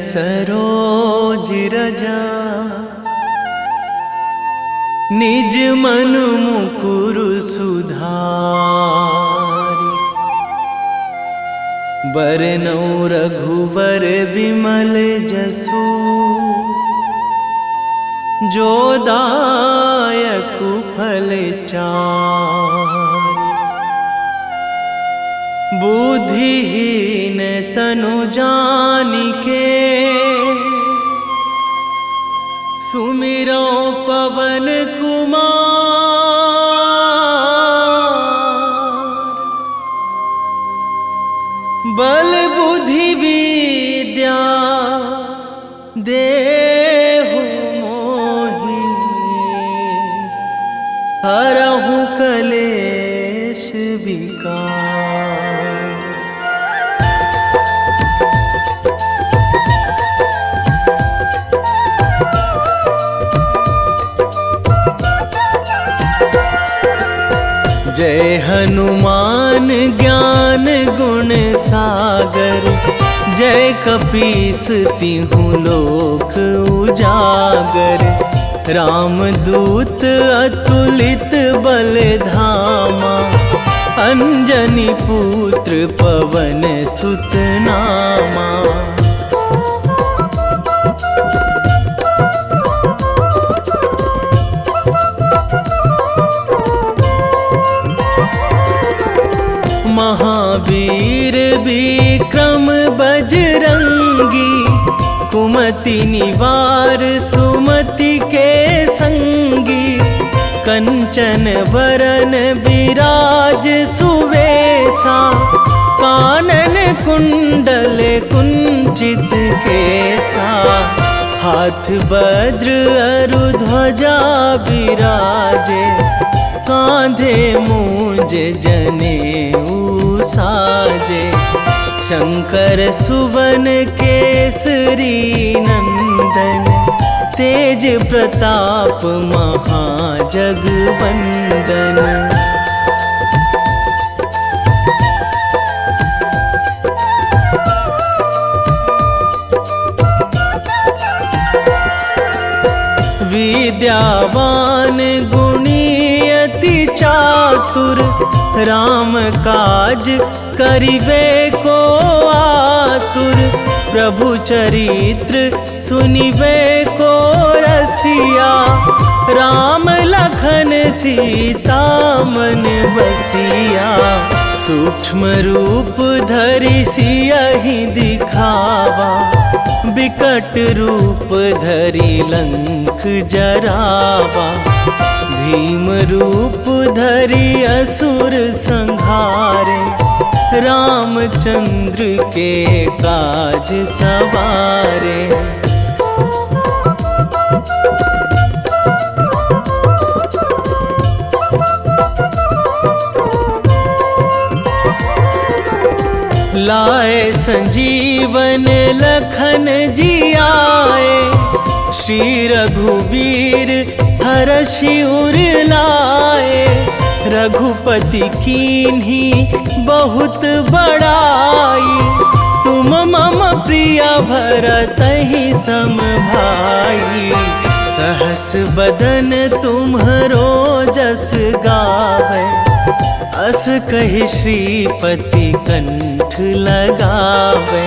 सरोज रजा, निज मन मुकुर सुधारि। बरनौ रघुवर बिमल जसु, जो दायक फल चारि। बुद्धिहीन तनु जानिके, सुमिरो पवन कुमार। बल बुद्धि विद्या देहु मोहि, हरहु कलेश विकार। जय हनुमान ज्ञान गुण सागर, जय कपीस तिहु लोक उजागर। रामदूत अतुलित बल धामा, अंजनी पुत्र पवन सुत नामा। महावीर विक्रम बजरंगी, कुमति निवार सुमति के संगी। कंचन वरन विराज सुवेशा, कानन कुंडल कुंचित केसा। हाथ वज्र अरु ध्वजा विराजे, कांधे मूंज जनेऊ साजे। शंकर सुवन केसरी नंदन, तेज प्रताप महाजगवंदन। विद्यावान गुणी अति चातुर, राम काज करिबे को आतुर। प्रभु चरित्र सुनिबे को रसिया, राम लखन सीता मन बसिया। सूक्ष्म रूप धरि सियहि दिखावा, बिकट रूप धरि लंक जरावा। भीम रूप धरि असुर संहारे, रामचंद्र के काज सवारे। लाए संजीवन लखन जियाए, श्री रघुवीर हरषि उर लाए। रघुपति कीन्ही बहुत बड़ाई, तुम मम प्रिय भरतहि सम भाई। सहस बदन तुम्हरो जस गावै, अस कहि श्रीपति कंठ लगावै।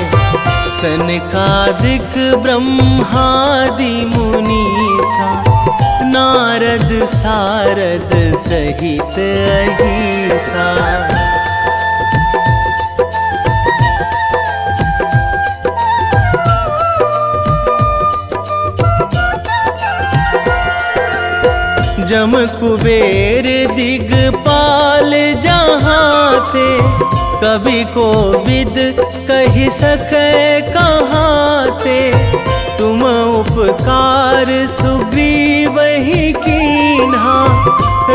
सनकादिक ब्रह्मादि मुनीसा, नारद सारद सहित अहिसा। जम कुबेर दिगपाल जहाँ थे, कवि कोविद कहि सकै कहाँ ते। तुम उपकार सुग्रीवहि कीन्हा,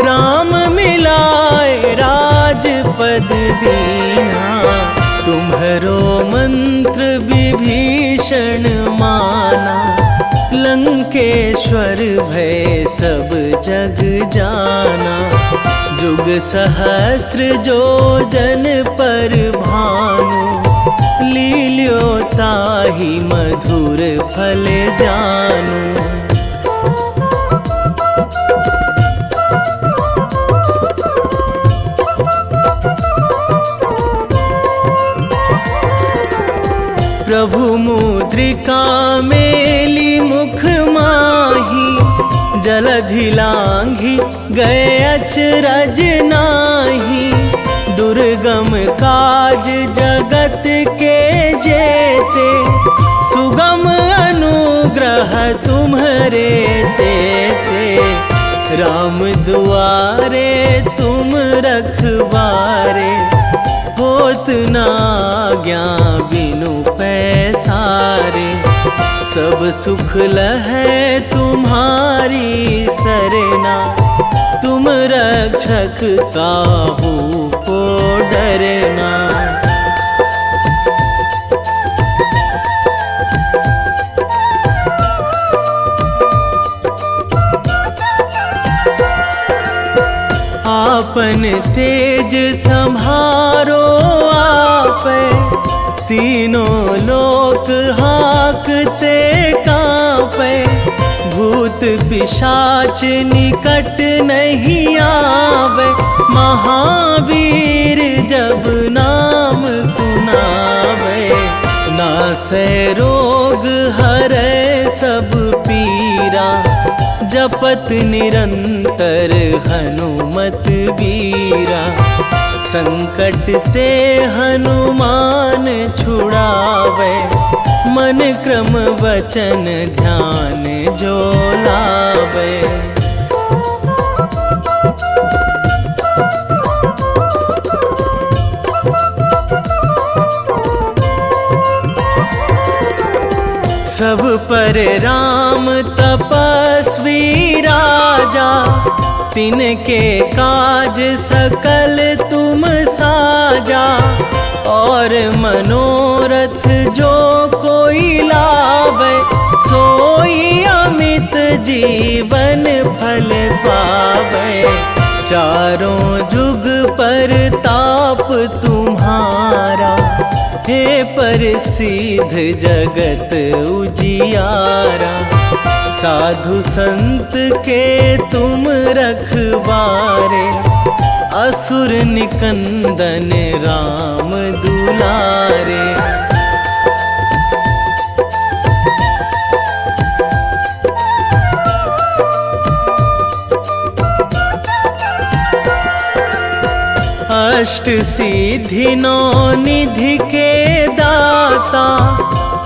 राम मिलाए राजपद दीन्हा। तुम्हरो मंत्र विभीषण माना, लंकेश्वर भय सब जग जाना। जुग सहस्त्र जो जन पर भानु, लील्यो ताहि मधुर फल जानू। प्रभु मुद्रिका मेली मुख माही, जलधि लांघी गए अचरज नाही। दुर्गम काज जगत के जेते, सुगम अनुग्रह तुम्हरे तेते। राम दुआरे तुम रखवारे, होत ना आज्ञा बिनु पैसारे। सब सुख लहै तुम्हारी सरना, तुम रक्षक काहू को डरना। आपन तेज संभारो आपै, तीनों लोक हाकते कांपै। भूत पिशाच निकट नहीं आवे, महावीर जब नाम सुनावे। नासै रोग हरै सब पीरा, जपत निरंतर हनुमत बीरा। संकट ते हनुमान छुड़ावे, मन क्रम वचन ध्यान जो लावे। सब पर राम तपस्वी राजा, तिनके काज सकल तुम साजा। और मनोरथ जो कोई लावे, सोई अमित जीवन फल पावे। चारों जुग पर ताप तुम्हारा, हे प्रसिद्ध जगत उजियारा। साधु संत के तुम रखवारे, असुर निकंदन राम दुलारे। अष्ट सिद्धि नौ निधि के दाता,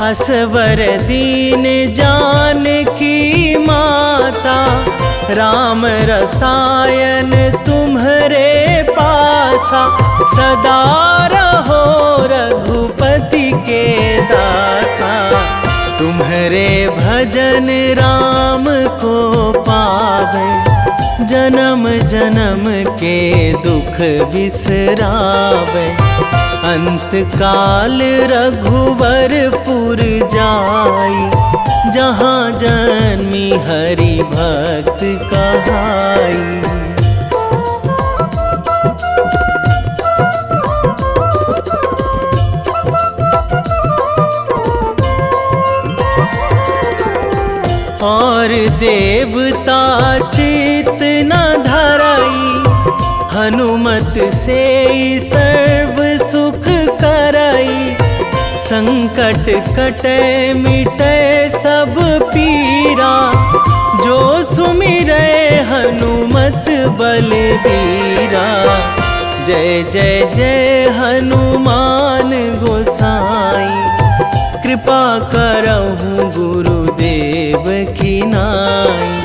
असवर दीन जानकी माता। राम रसायन तुम्हरे पासा, सदा रहो रघुपति के दासा। तुम्हरे भजन राम को पावे, जन्म जन्म के दुख बिसरावे। अंत काल रघुवरपुर जाई, जहाँ जन्मी हरि भक्त कहाई। और देवता चित न धराई, हनुमत से सर्व सुख कराई। संकट कटे मिटे सब पीरा, जो सुमिरै हनुमत बलबीरा। जय जय जय हनुमान गोसाई, कृपा करहु गुरुदेव की नाई।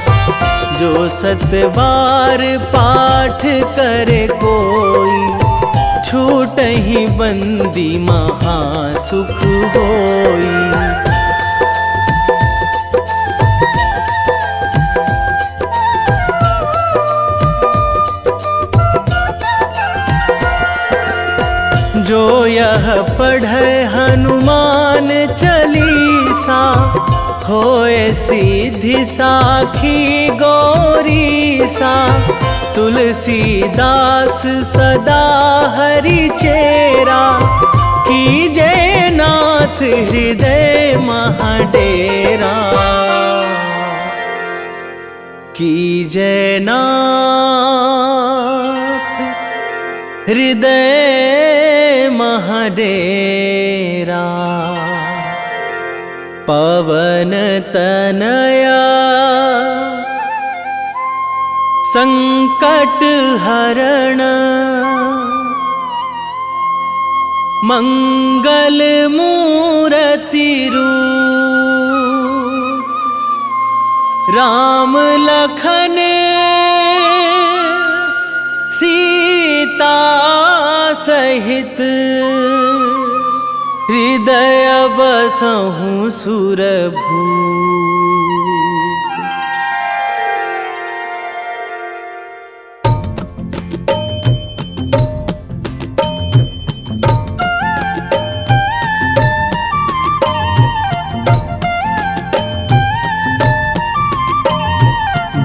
जो सतबार पाठ करे कोई, छूटहि बंदी महासुख होई। जो यह पढ़े हनुमान चालीसा, होए सिद्धि साखी गौरीसा। तुलसीदास सदा हरि चेरा, कीजे नाथ हृदय महाडेरा, कीजे नाथ हृदय महाडेरा। पवन तनया संकट हरण, मंगल मूर्ति रूप, राम लखन सीता सहित, हृदय बसहु सुरभूप।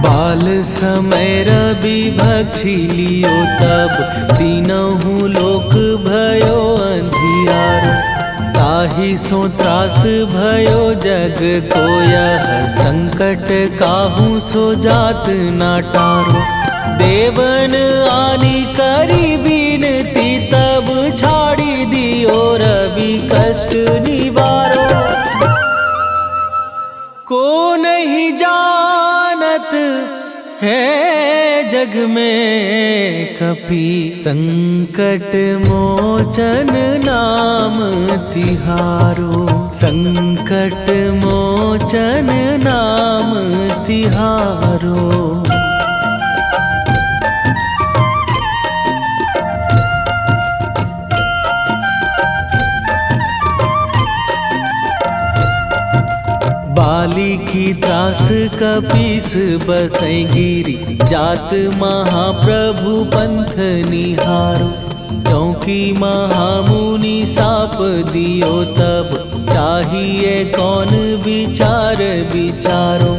बाल समय रवि भक्षी लियो तब, तीनहु लोक भयो अंधियारो। ताहि सो त्रास भयो जग को यह, संकट काहू सो जात ना टारो। देवन आनी करी बिनती तब, छाड़ी दियो रवि कष्ट निवारो। को नहीं जानत है जग में कपि, संकट मोचन नाम तिहारो। संकट मोचन नाम तिहारो। बाली की त्रास कपीस बसै गिरी, जात महाप्रभु पंथ निहारो। क्योंकि महामुनि साप दियो तब, चाहिए कौन विचार विचारो।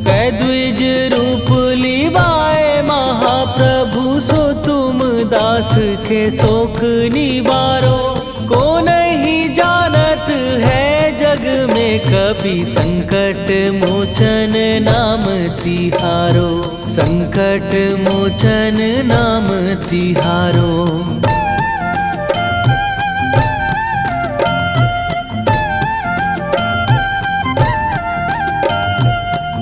कै द्विज रूप लिवाए महाप्रभु, सो तुम दास के शोक निवारो। को नहीं जानत है जग में कपि, संकट मोचन नाम तिहारो। संकट मोचन नाम तिहारो।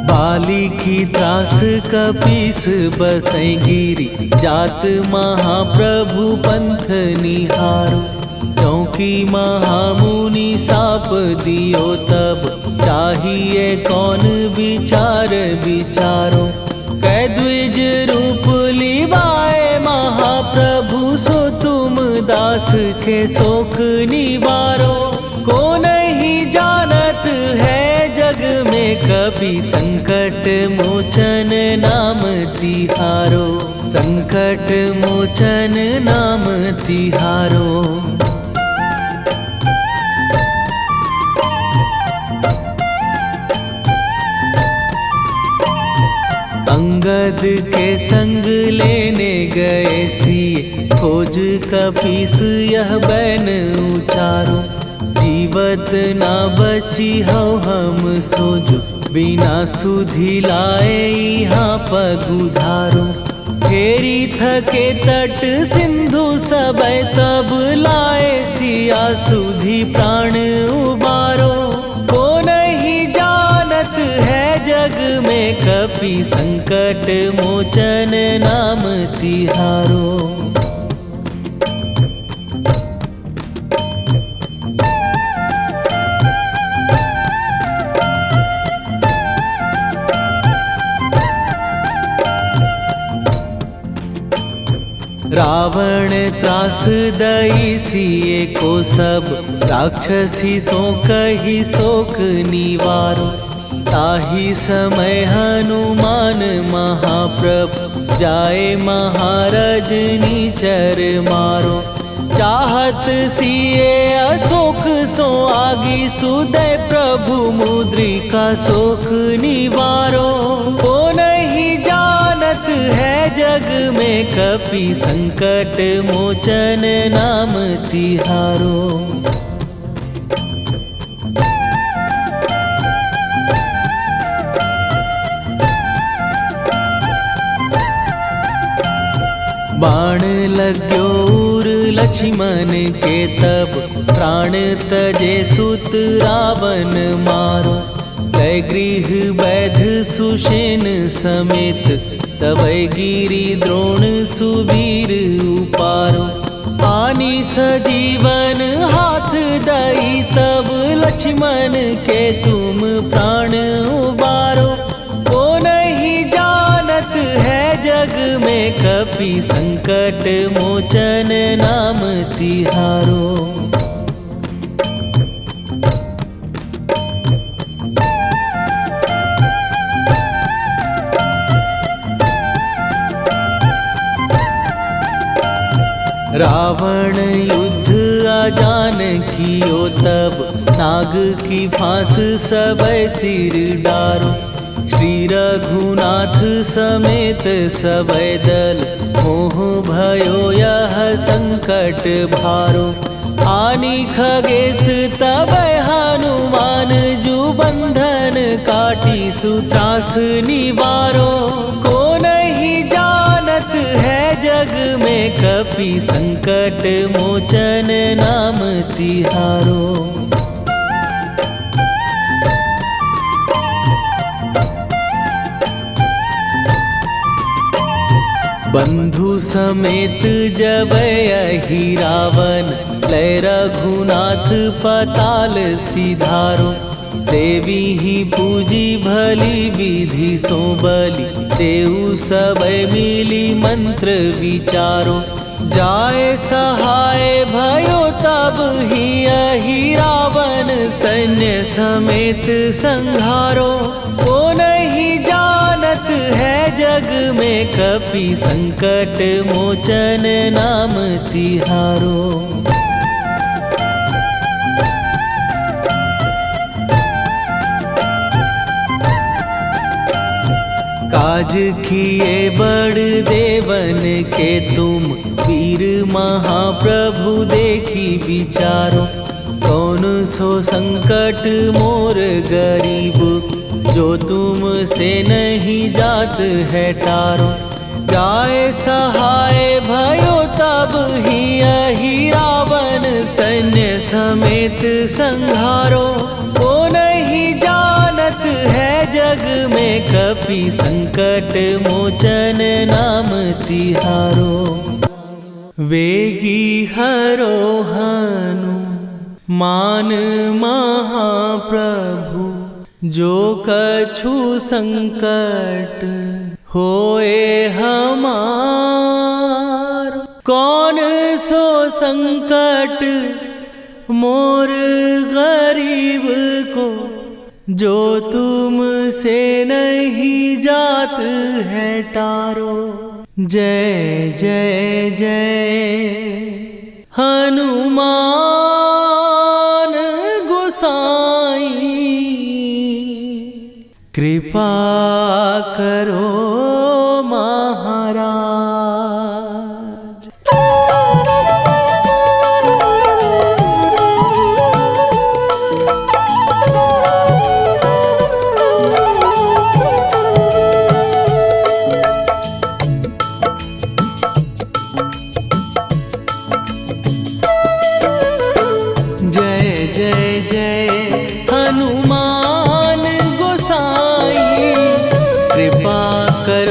बाली की त्रास कपीस बसै गिरी, जात महाप्रभु पंथ निहारो। क्योंकि महामुनि साप दियो तब, चाहिए कौन विचार विचारो। कै द्विज रूप लिवाए महाप्रभु, सो तुम दास के शोक निवारो। को नहीं जानत है जग में कपि, संकट मोचन नाम तिहारो। संकट मोचन नाम तिहारो। अंगद के संग लेने गए सिए, खोज कपीस यह बैन उचारो। जीवत ना बची हो हम सोजो, बिना सुधि लाए यहाँ पगुधारो। घेरी थके तट सिंधु सबय, तब लाए सिया सुधि प्राण उबारो। को नहीं जानत है जग में कपि, संकट मोचन नाम तिहारो। रावण त्रास दई सिए को सब, राक्षसी सो कही शोक निवारो। ताहि समय हनुमान महाप्रभु, जाए महाराज नीचर मारो। चाहत सिए अशोक सो आगी, सुदय प्रभु मुद्रिका शोक निवारो। को नहीं जानत है जग में कपि संकट मोचन नाम तिहारो। बाण लग्यो उर लक्ष्मण के तब प्राण तजे सुत रावण मारो। कै गृह वैध सुषेण समेत तबै गिरि द्रोण सुबीर उपारो। आनी सजीवन हाथ दई तब लक्ष्मण के तुम प्राण उबारो। ओ नहीं जानत है जग में कपि संकट मोचन नाम तिहारो। रावण युद्ध आजान कियो तब नाग की फांस सबै सिर डारो। श्री रघुनाथ समेत सबै दल मोह भयो यह संकट भारो। आनी खगेश तबै हनुमान जु बंधन काटी सुत्रास निवारो। को नहीं जानत है जग में कपि संकट मोचन नाम तिहारो। बंधु समेत जबै अहि रावण लय रघुनाथ पताल सिधारो। देवी ही पूजी भली विधि सो बलि तेउ सबै मिली मंत्र विचारो। जाए सहाय भयो तब ही अहि रावण सैन्य समेत संहारो। ओ नहीं जानत है जग में कपि संकट मोचन नाम तिहारो। काज किए बड़ देवन के तुम वीर महाप्रभु देखी विचारो। कौन सो संकट मोर गरीब जो तुम से नहीं जात है टारो। जाए सहाय भयो तब ही अहि रावण सैन्य समेत संहारो। ओ नहीं जानत है जग में कपि संकट मोचन नाम तिहारो। वेगी हरो हनु मान महाप्रभु जो कछु संकट होए हमार। कौन सो संकट मोर गरीब को जो तुम से नहीं जात है टारो। जय जय जय हनुमान गोसाई कृपा करो महाराज। जय जय जय हनुमान गोसाई कृपा कर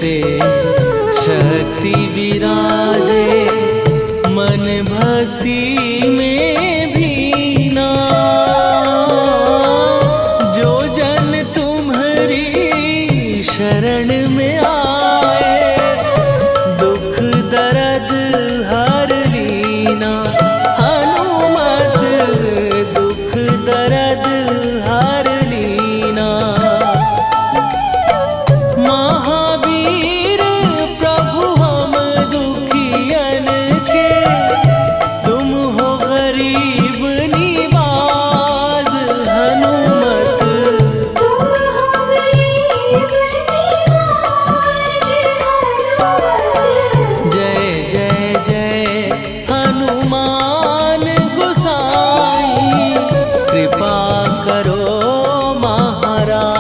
करे शक्ति विराजे, मन भक्ति में भीना। जो जन तुम्हारी शरण में आए, दुख दर्द हर लीना। हनुमत दुख दर्द हर लीना। महावीर प्रभु हम दुखियन के, तुम हो गरीब निवाज। हनुमत तुम हो गरीब निवाज। जय जय जय हनुमान गोसाई, कृपा करो महाराज।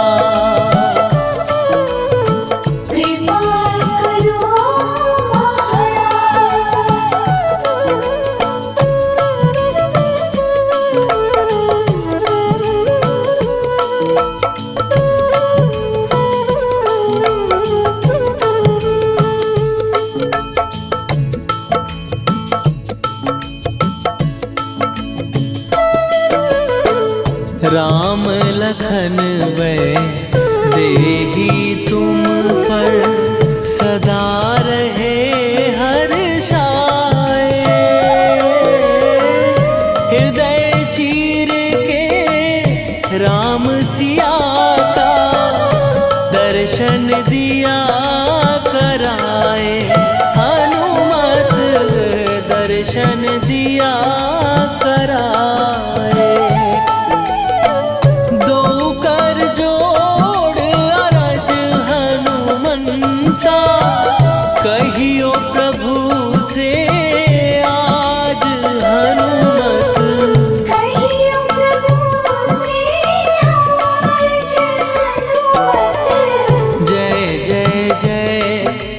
कृपा करो राम लखन वै देही तुम पर, सदा रहे हर्षाए। हृदय चीर के राम सिया का, दर्शन दिया कराए। हनुमत दर्शन दिया कराए। दो कर जोड़ अरज हनुमंता, कहियो प्रभु से आज। हनुमत कहियो प्रभु से आज। हनुमत जय जय जय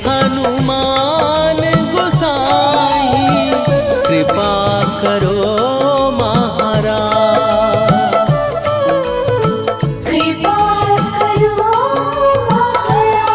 हनुमान गोसाई, कृपा करो महाराज। कृपा करो महाराज।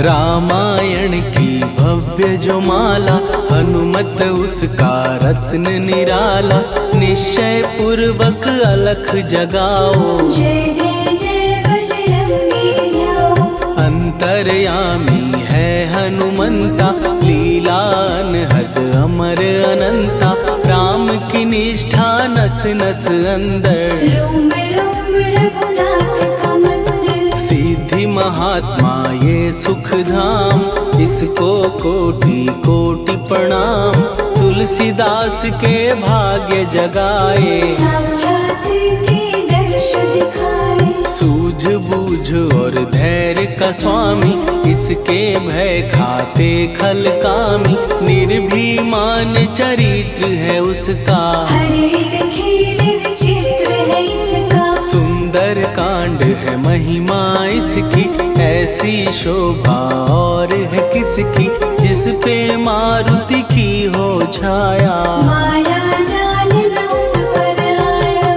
रामायण की भव्य जो माला, हनुमत उसका रत्न निराला। निश्चय पूर्वक अलख जगाओ, जय जय जय बजरंगी जाओ। अंतर्यामी है हनुमंता, लीला अनहद अमर अनंता। राम की निष्ठा नस नस अंदर, रोम रोम रघुनाथ का मंदिर। सिद्धि महात्मा ये सुख धाम, इसको कोटि कोटि प्रणाम। तुलसीदास के भाग्य जगाए, साक्षात के दर्श दिखाए। सूझबूझ और धैर्य का स्वामी, इसके भय खाते खल कामी। निर्भीमान चरित्र है उसका, हर एक खेल विचित्र है इसका। सुंदर कांड है महिमा इसकी। ऐसी शोभा और है किसकी, जिस पे मारुति की हो छाया। माया जाल न उस पर आया।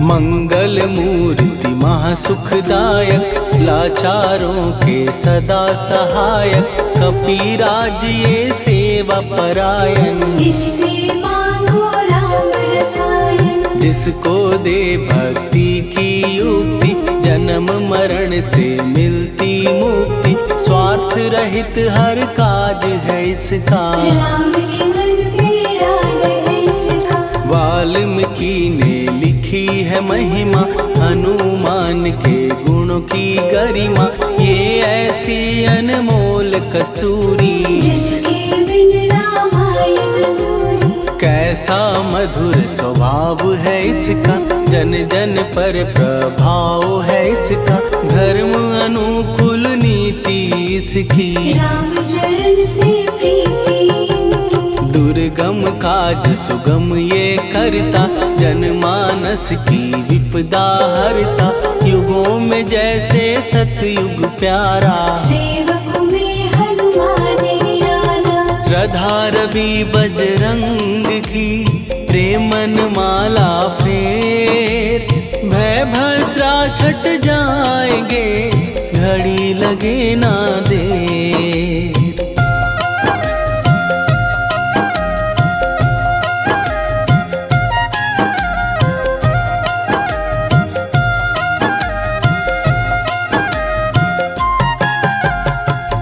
मंगल मूर्ति महासुखदायक, लाचारों के सदा सहायक। कपीराज ये सेवा परायण, इससे मांगो राम रसायन। जिसको दे भक्ति की युक्ति, जन्म मरण से मिलती मुक्ति। स्वार्थ रहित हर काज है इसका, राम के मन पे राज है इसका। वाल्मीकि ने लिखी है महिमा, हनुमान के गुणों की गरिमा। ये ऐसी अनमोल कस्तूरी, जिसके बिन रामायण अधूरी। कैसा मधुर स्वभाव है इसका, जन जन पर प्रभाव है इसका। धर्म अनुकूल नीति प्रीति इसकी, राम चरण से प्रीति इनकी। दुर्गम काज सुगम ये करता, जनमानस की विपदा हरता। युगों में जैसे सतयुग प्यारा, सेवक में हनुमान निराला। श्रद्धा रवि बजरंग की, प्रेमन माला फेर। भय भद्रा छट जाएंगे, घड़ी लगे ना देर।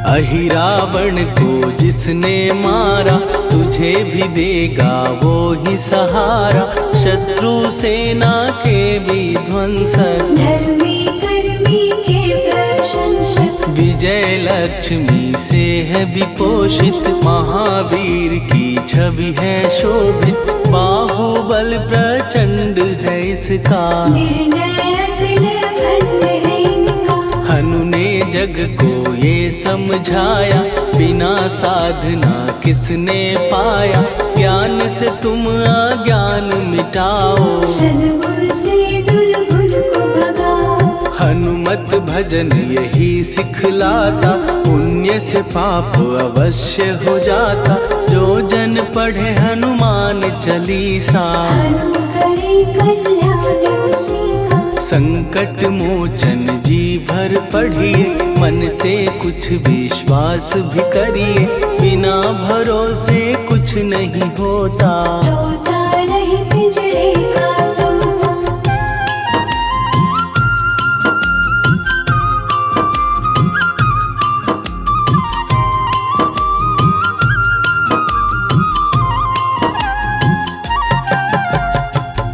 अहि रावण को जिसने मारा, तुझे भी देगा वो ही सहारा। शत्रु सेना के विध्वंसक, धर्मी कर्मी के प्रशंसक। विजय लक्ष्मी से है विपोषित, महावीर की छवि है शोभित। बाहुबल प्रचंड है इसका, निर्णय अखंड है इनका। हनु ने जग को ये समझाया, बिना साधना किसने पाया। ज्ञान से तुम अज्ञान मिटाओ, सद्गुण से दुर्गुण को भगाओ। हनुमत भजन यही सिखलाता, पुण्य से पाप अवश्य हो जाता। जो जन पढ़े हनुमान चालीसा, हनु करे कल्याण उसी का। संकट मोचन जी भर पढ़िए, मन से कुछ विश्वास भी करिए। बिना भरोसे कुछ नहीं होता, तोता रहे पिंजड़े का तोता।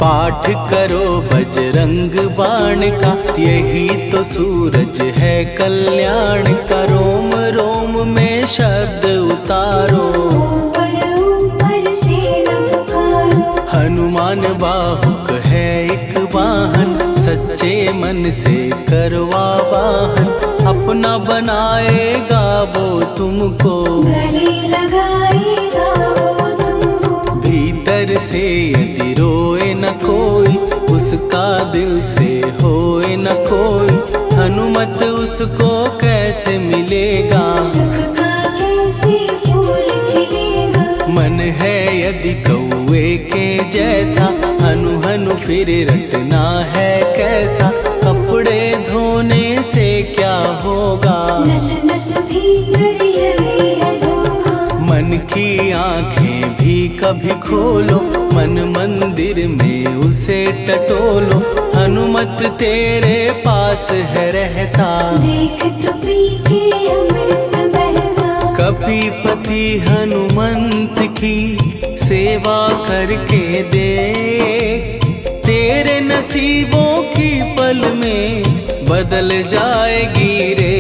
पाठ करो बजरंग बाण का, यही तो सूरज है कल्याण का। रोम रोम में शब्द उतारो, ऊपर ऊपर से न पुकारो। हनुमान बाहुक है एक वाहन, सच्चे मन से करवा वाहन। अपना बनाएगा वो तुमको, गले लगाएगा वो तुमको। भीतर से यदि रोए न कोई, उसका दिल से होए न कोई। हनुमत उसको कैसे मिलेगा, सुख का कैसे फूल खिलेगा। मन है यदि कौए के जैसा, हनु हनु फिर रटना है कैसा। कपड़े धोने से क्या होगा, नस नस भीतर यही है धोखा। मन की आंखें भी कभी खोलो, मन मंदिर में उसे टटोलो। हनुमत तेरे पास है रहता, देख तो पी के अमृत बहता। कपीपति हनुमंत की सेवा करके दे। तेरे नसीबों की पल में बदल जाएगी रे।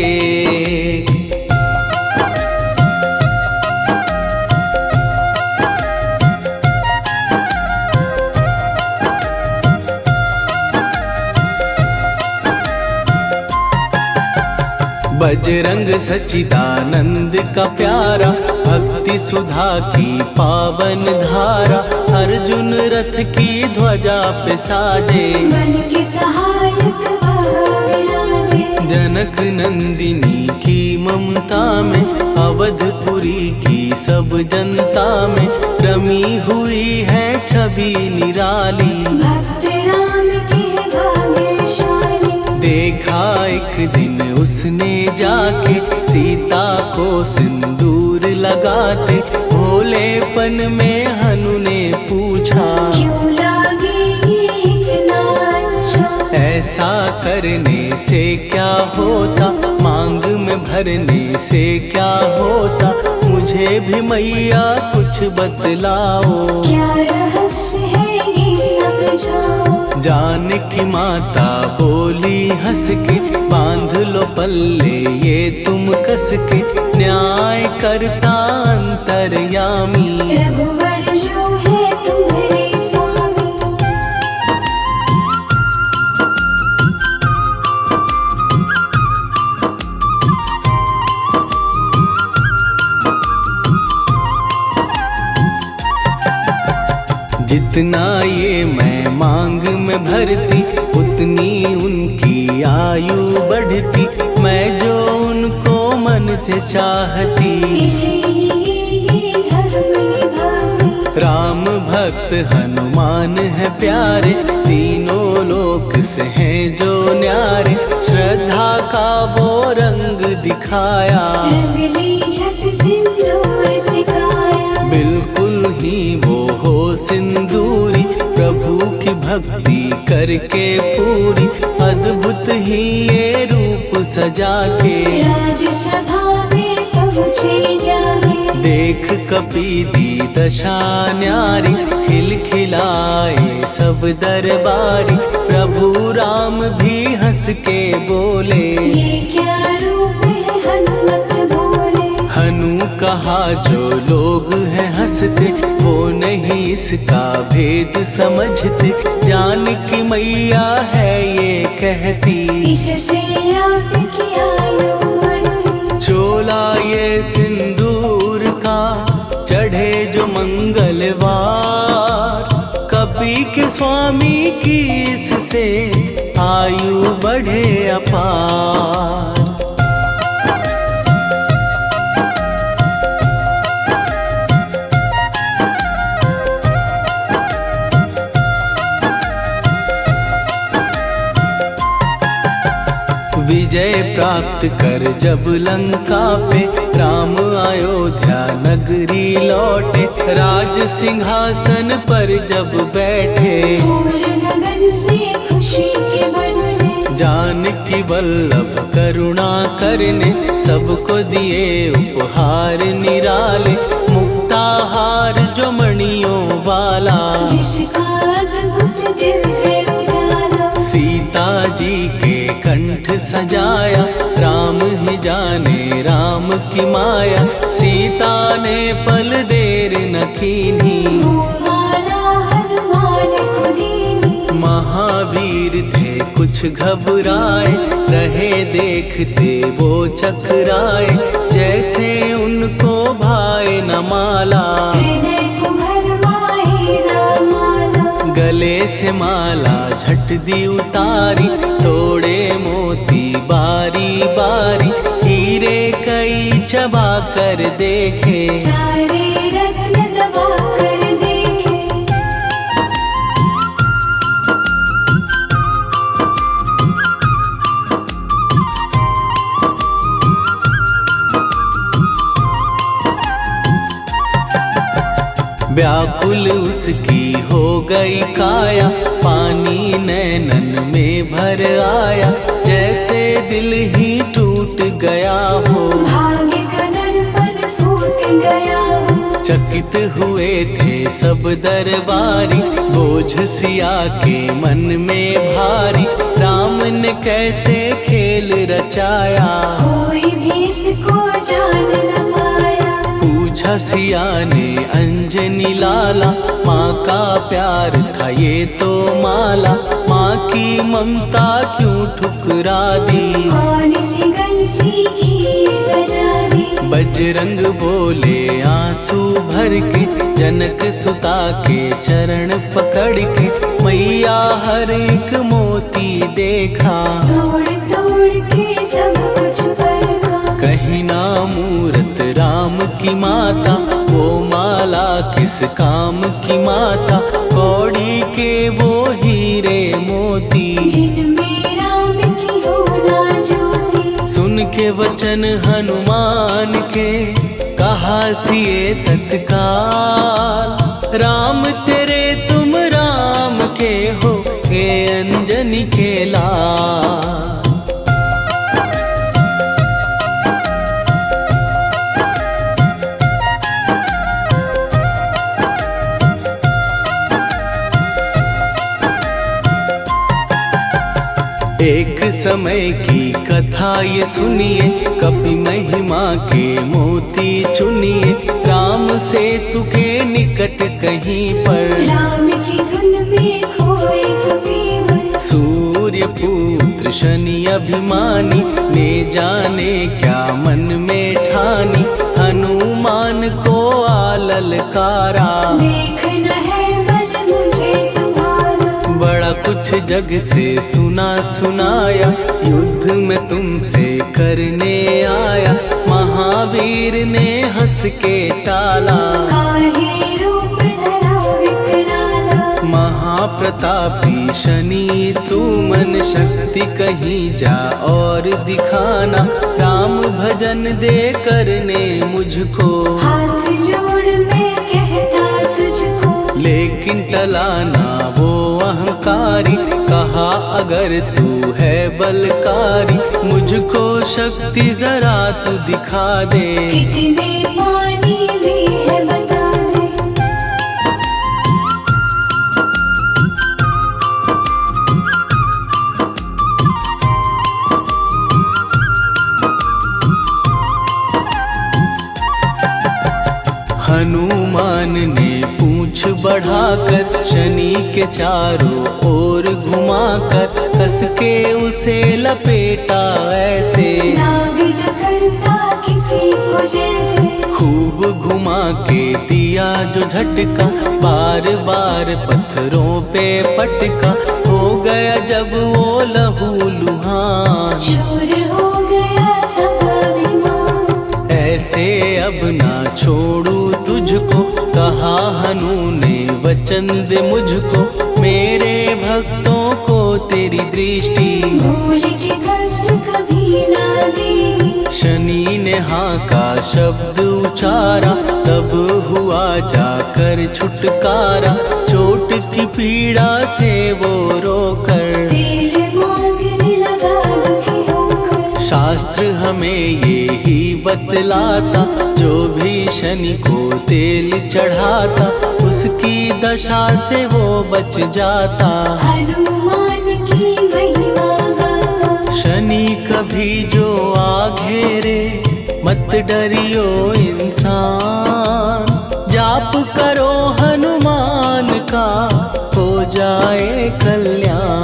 बजरंग सच्चिदानंद का प्यारा, भक्ति सुधा की पावन धारा। अर्जुन रथ की ध्वजा पे साजे, मन के सहायक वहाँ विराजे। जनक नंदिनी की ममता में, अवधपुरी की सब जनता में। रमी हुई है छवि निराली, भक्त राम के भाग्यशाली। देखा एक दिन उसने जाके, सीता को सिंदूर लगाते। भोलेपन में हनु ने पूछा, क्यों लागे ये इतना अच्छा। ऐसा करने से क्या होता, मांग में भरने से क्या होता। मुझे भी मैया कुछ बतलाओ, क्या रहस्य है ये समझाओ। जानकी माता बोली हंस के, बांध लो पल्ले ये तुम कस के। न्याय करता अंतर्यामी, रघुवर जो है तुम्हारे स्वामी। जितना ये मैं मांग में भरती उतनी उनकी आयु बढ़ती, मैं जो उनको मन से चाहती। इसीलिए धर्म निभाती। राम भक्त हनुमान है प्यारे, तीनों लोक से हैं जो न्यारे। श्रद्धा का वो रंग दिखाया, रंगली झट सिंदूर सिखाया। बिल्कुल ही वो हो सिंदूरी, प्रभु की भक्ति करके पूरी। अद्भुत ही ये रूप सजा के, राजसभा में पहुँचे जाके। देख कपी दी दशा न्यारी, खिलखिलाए सब दरबारी। प्रभु राम भी हंस के बोले, ये क्या रूप है हनुमत बोले। हनु कहा जो लोग हैं हंसते, वो नहीं इसका भेद समझते। जानकी मैया है ये कहती, इससे आपकी आयु बढ़ती। चोला ये सिंदूर का चढ़े जो मंगलवार, कपी के स्वामी की इससे आयु बढ़े अपार। विजय प्राप्त कर जब लंका पे, राम अयोध्या नगरी लौटे। राज सिंहासन पर जब बैठे, फूल गगन से खुशी के बरसे। जानकी वल्लभ करुणा करने, सबको दिए उपहार निराले। मुक्ताहार जो मणियों वाला, जिसका अद्भुत दिव्य उजाला। सीता जी के कंठ सजाया, राम ही जाने राम की माया। सीता ने पल देर न कीन्ही, वो माला हनुमान को दीनी। महावीर थे कुछ घबराए, रहे देखते वो चकराए। जैसे उनको भाए न माला, हृदय को भरमाए रामाला। गले से माला झट दी उतारी, तोड़े मोती बारी बारी। हीरे कई चबा कर देखे, सारे रत्न दबा कर देखे। व्याकुल उसकी हो गई काया, पानी नैनन में भर आया। जैसे दिल ही टूट गया हो, भाग्य का दर्पण फूट गया हो। चकित हुए थे सब दरबारी, बोझ सिया के मन में भारी। राम ने कैसे खेल रचाया, कोई भी इसको जान न पाया। पूछा सिया ने अंजनी लाला, माँ का प्यार था ये तो माला। माँ की ममता क्यों ठुकरा दी, कौन सी गलती की सजा दी। बजरंग बोले आंसू भर के, जनक सुता के चरण पकड़ के। मैया हर एक मोती देखा, तोड़ तोड़ के सब कुछ परखा। कहीं ना मूरत राम की माता, वो माला किस काम की माता। कौड़ी के वो हीरे मोती, जिनमें राम की होना ज्योति। सुन के वचन हनुमान के, कहा सिए तत्काल। राम तेरे तुम राम के हो, हे अंजनी के लाल। एक समय की कथा ये सुनिए, कपि महिमा के मोती चुनिए। राम सेतु के निकट कहीं पर, राम की धुन में खोए कबीर। सूर्य पुत्र शनि अभिमानी, ने जाने क्या मन में ठानी। हनुमान को आललकारा, देखना है मन कुछ जग से सुना सुनाया, युद्ध में तुमसे करने आया। महावीर ने हंस के टाला, काहे रूप धरा विकराला। महाप्रतापी शनि तू मन शक्ति कहीं जा और दिखाना। राम भजन दे करने मुझको, हाथ जोड़ मैं कहता तुझको। लेकिन टला ना वो अहंकारी, कहा अगर तू है बलकारी, मुझको शक्ति जरा तू दिखा दे। कितने पानी भी है बता दे। हनुमान ने पूंछ बढ़ाकर शनि के चारों ओर घुमाकर, कस के उसे लपेटा ऐसे। नाग जो करता किसी को जैसे, खूब घुमा के दिया जो झटका, बार बार पत्थरों पे पटका। हो गया जब वो लहू लुहान, चूर हो गया सब अभिमान। ऐसे अब ना छोड़ू तुझको, कहा हनु ने वचन दे मुझको। मेरे भक्तों को तेरी दृष्टि, भूल के कष्ट कभी ना दी। शनि ने हाँ का शब्द उचारा, तब हुआ जाकर छुटकारा। चोट की पीड़ा से वो रोकर, तेल मांगने लगा दुखी होकर। शास्त्र हमें ये ही बतलाता, जो भी शनि को तेल चढ़ाता, उसकी दशा से वो बच जाता। हनुमान की महिमा गाता, शनि कभी जो आ घेरे, मत डरियो इंसान। जाप करो हनुमान का, हो जाए कल्याण।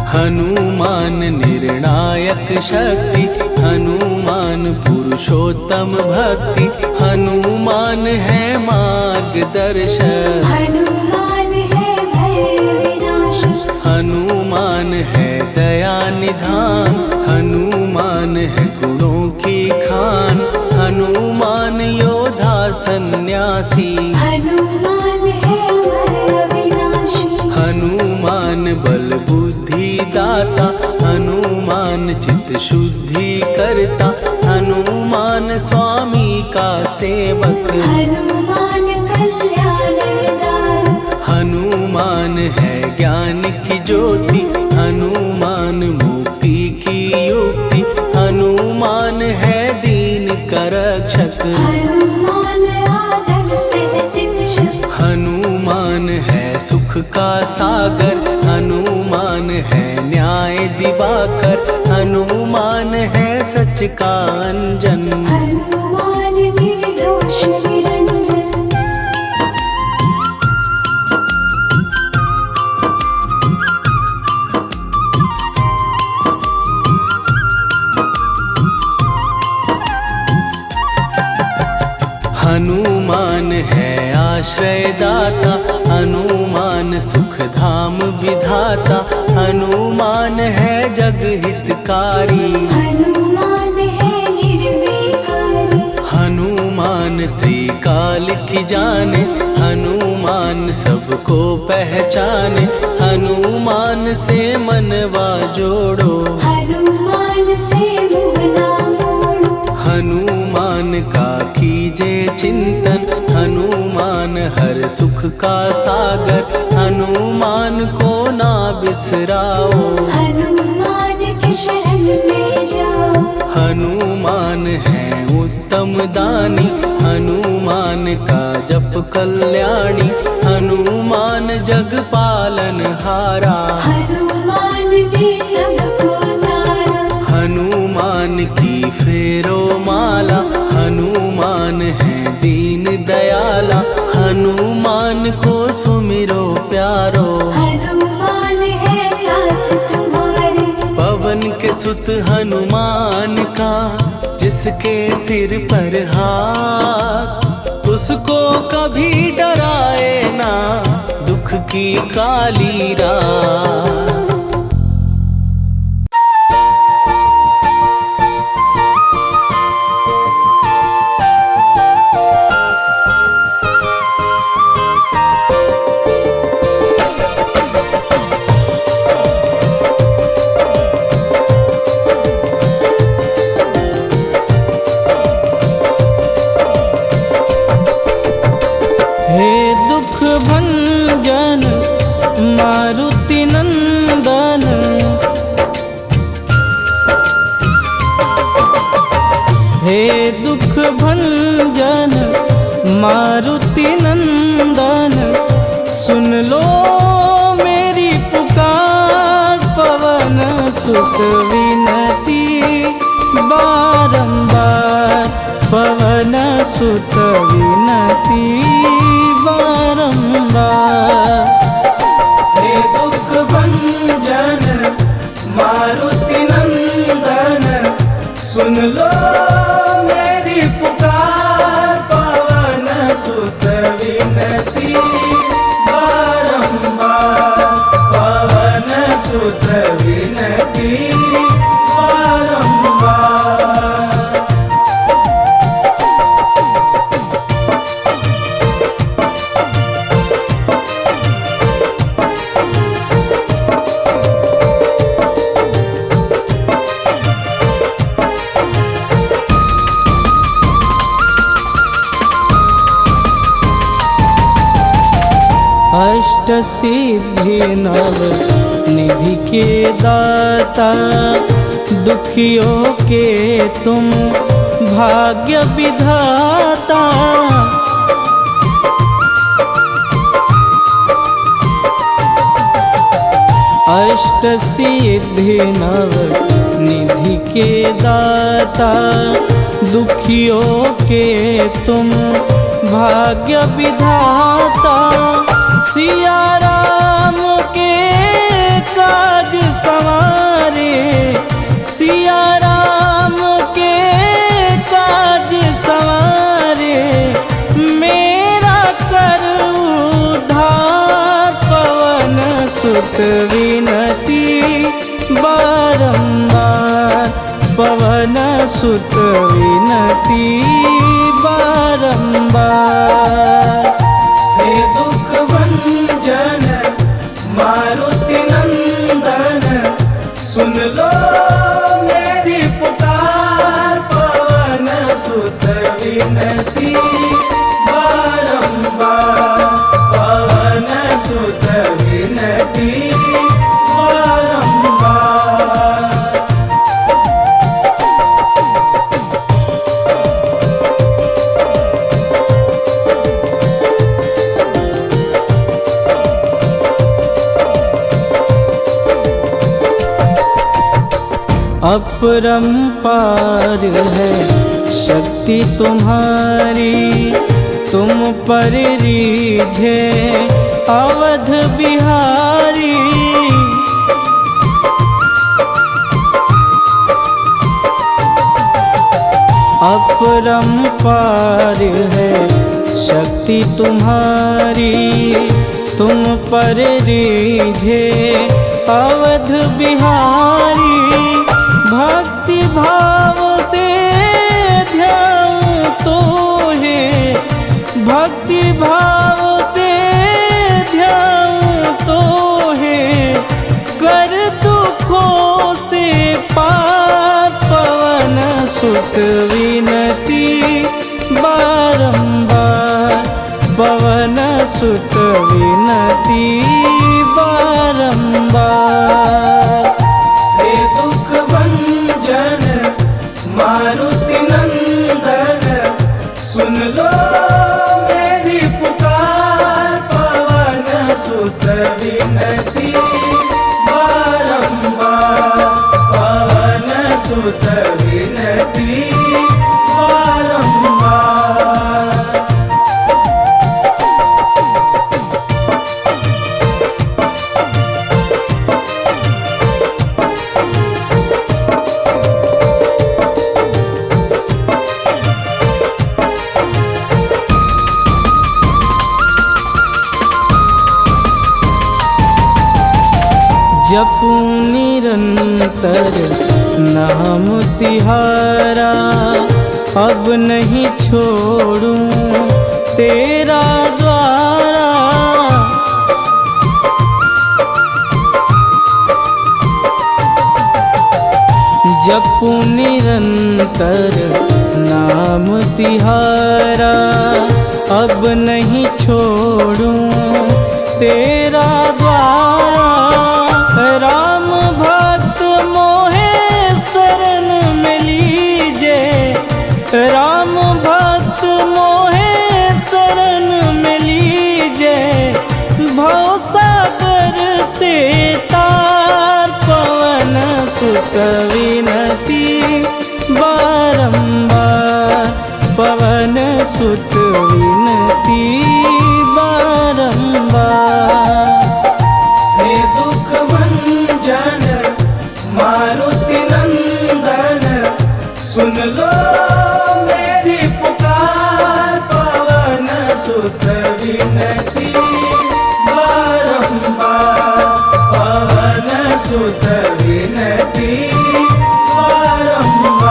हनुमान निर्णायक शक्ति, हनुमान पुरुषोत्तम भक्ति। हनुमान है मार्गदर्शक, हनुमान है भय विनाशक। हनुमान है दया निधान, हनुमान है गुणों की खान। हनुमान योद्धा सन्यासी, हनुमान है भय विनाशी। हनुमान बल बुद्धि दाता, हनुमान चित्त शुद्धि करता। हनुमान स्वामी का सेवक, हनुमान कल्याणदायक। हनुमान है ज्ञान की ज्योति, हनुमान मुक्ति की युक्ति। हनुमान है दीन का रक्षक, हनुमान आदर से शिक्षक। हनुमान है सुख का सागर, हनुमान है न्याय दिवाकर। हनुमान है सच का अंजन, हनुमान निर्दोष निरंजन। हनुमान है आश्रय दाता, हनुमान सुख धाम विधाता। हनुमान है जग हितकारी, हनुमान है निर्विकारी। हनुमान त्रिकाल की जाने, हनुमान सबको पहचाने। हनुमान से मनवा जोड़ो, हनुमान से मुँह ना मोड़ो। हनुमान का कीजे चिंतन, हनुमान हर सुख का सागर। हनुमान को ना बिसराओ, हनुमान के शरण में जाओ। हनुमान है उत्तम दानी, हनुमान का जप कल्याणी। हनुमान जग पालन हारा, हनुमान ने सबको तारा। हनुमान की फेरो माला, हनुमान है दीन दयाला। हनुमान को सुमिरो प्यारो, हनुमान है साथ सुत हनुमान का, जिसके सिर पर हाथ, उसको कभी डराए ना दुख की काली रात। हे दुख भंजन मारुति नंदन, हे दुख भंजन मारुति नंदन, सुन लो मेरी पुकार, पवन सुत विनती बारंबार, पवन सुत विनती बारंबार। हे दुख भंजन मारुति नंदन, सुन लो मेरी पुकार, पवन सुत विनती बारंबार, पवन सुत विनती बारंबार। अष्ट सिद्धि नव निधि के दाता, दुखियों के तुम भाग्य विधाता। अष्ट सिद्धि नव निधि के दाता, दुखियों के तुम भाग्य विधाता। सिया राम के काज संवारे, सिया राम के काज संवारे, मेरा कर उद्धार, पवन सुत विनती बारंबार, पवन सुत विनती बारंबार। हे दुख भंजन मारुति नंदन, सुन लो मेरी पुकार, पवन सुत विनती बारंबार, पवन सुत विनती बारंबार। अपरंपार है शक्ति तुम्हारी, तुम पर रीझे अवध बिहारी। अपरंपार है शक्ति तुम्हारी, तुम पर रीझे अवध बिहारी। भक्ति भाव से ध्याऊं तो है, भक्ति भाव से ध्याऊं तो है, कर दुखों से पार, पवन सुत विनती बारंबार, पवन सुत विनती बारंबार। हे दुख भंजन मारुति नंदन, सुन लो मेरी पुकार, पवन सुत विनती बारंबार, पवन सुत विनती बारंबार। जपू निरंतर नाम तिहारा, अब नहीं छोड़ूं तेरा द्वारा। जपू निरंतर नाम तिहारा, अब नहीं छोड़ूं तेरा द्वारा। राम भक्त मोहे शरण में लीजे, राम भक्त मोहे शरण में लीजे। भवसागर से तार पवन सुत विनती बारंबार, पवन सुत विनती बारंबार। हे दुख भंजन मारुति नंदन, सुन लो मेरी पुकार। पवन सुत विनती बारंबार, पवन सुत विनती बारंबार।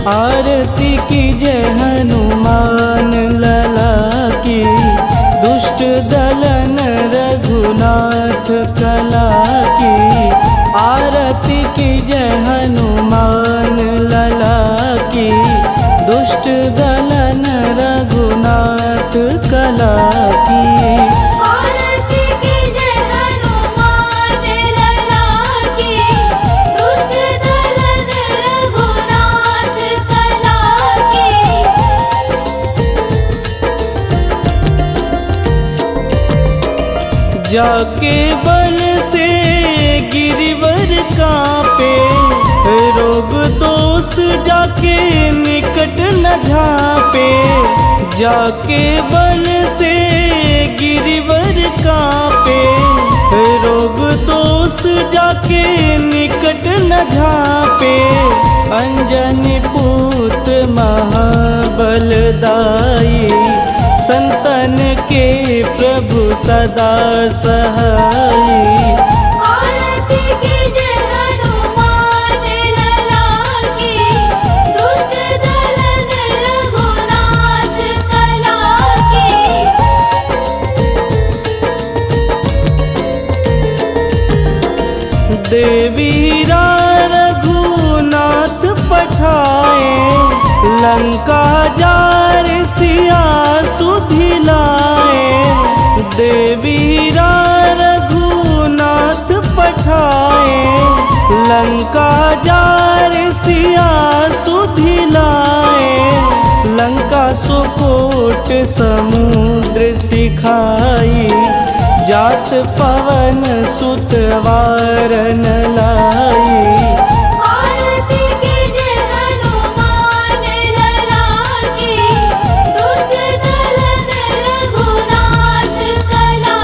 आरती कीजय हनुमान लला की, दुष्ट दलन रघुनाथ कला की। आरती कीजय हनुमान लला की, दुष्ट दलन रघुनाथ कला की। आरती कीजय हनुमान लला की, दुष्ट दलन रघुनाथ कला की। जाके बल से गिरिवर कांपे, रोग दोष जाके निकट न झांपे। जाके बल से गिरिवर कांपे, रोग दोष जाके निकट न झांपे। अंजनी पुत्र महाबलदाई, संतन के प्रभु सदा सहाई। आरती कीजय हनुमान लला की, दुष्ट दलन रघुनाथ कला की। देवीरा रघुनाथ पठाए, लंका जार सिया सुधिलाए। देवीरा रघुनाथ पठाए, लंका जार सिया सुधिलाए। लंका सुकोट समुद्र सिखाई, जात पवन सुत वारन लाई। आरती कीजय हनुमान लला की, दुष्ट दलन रघुनाथ कला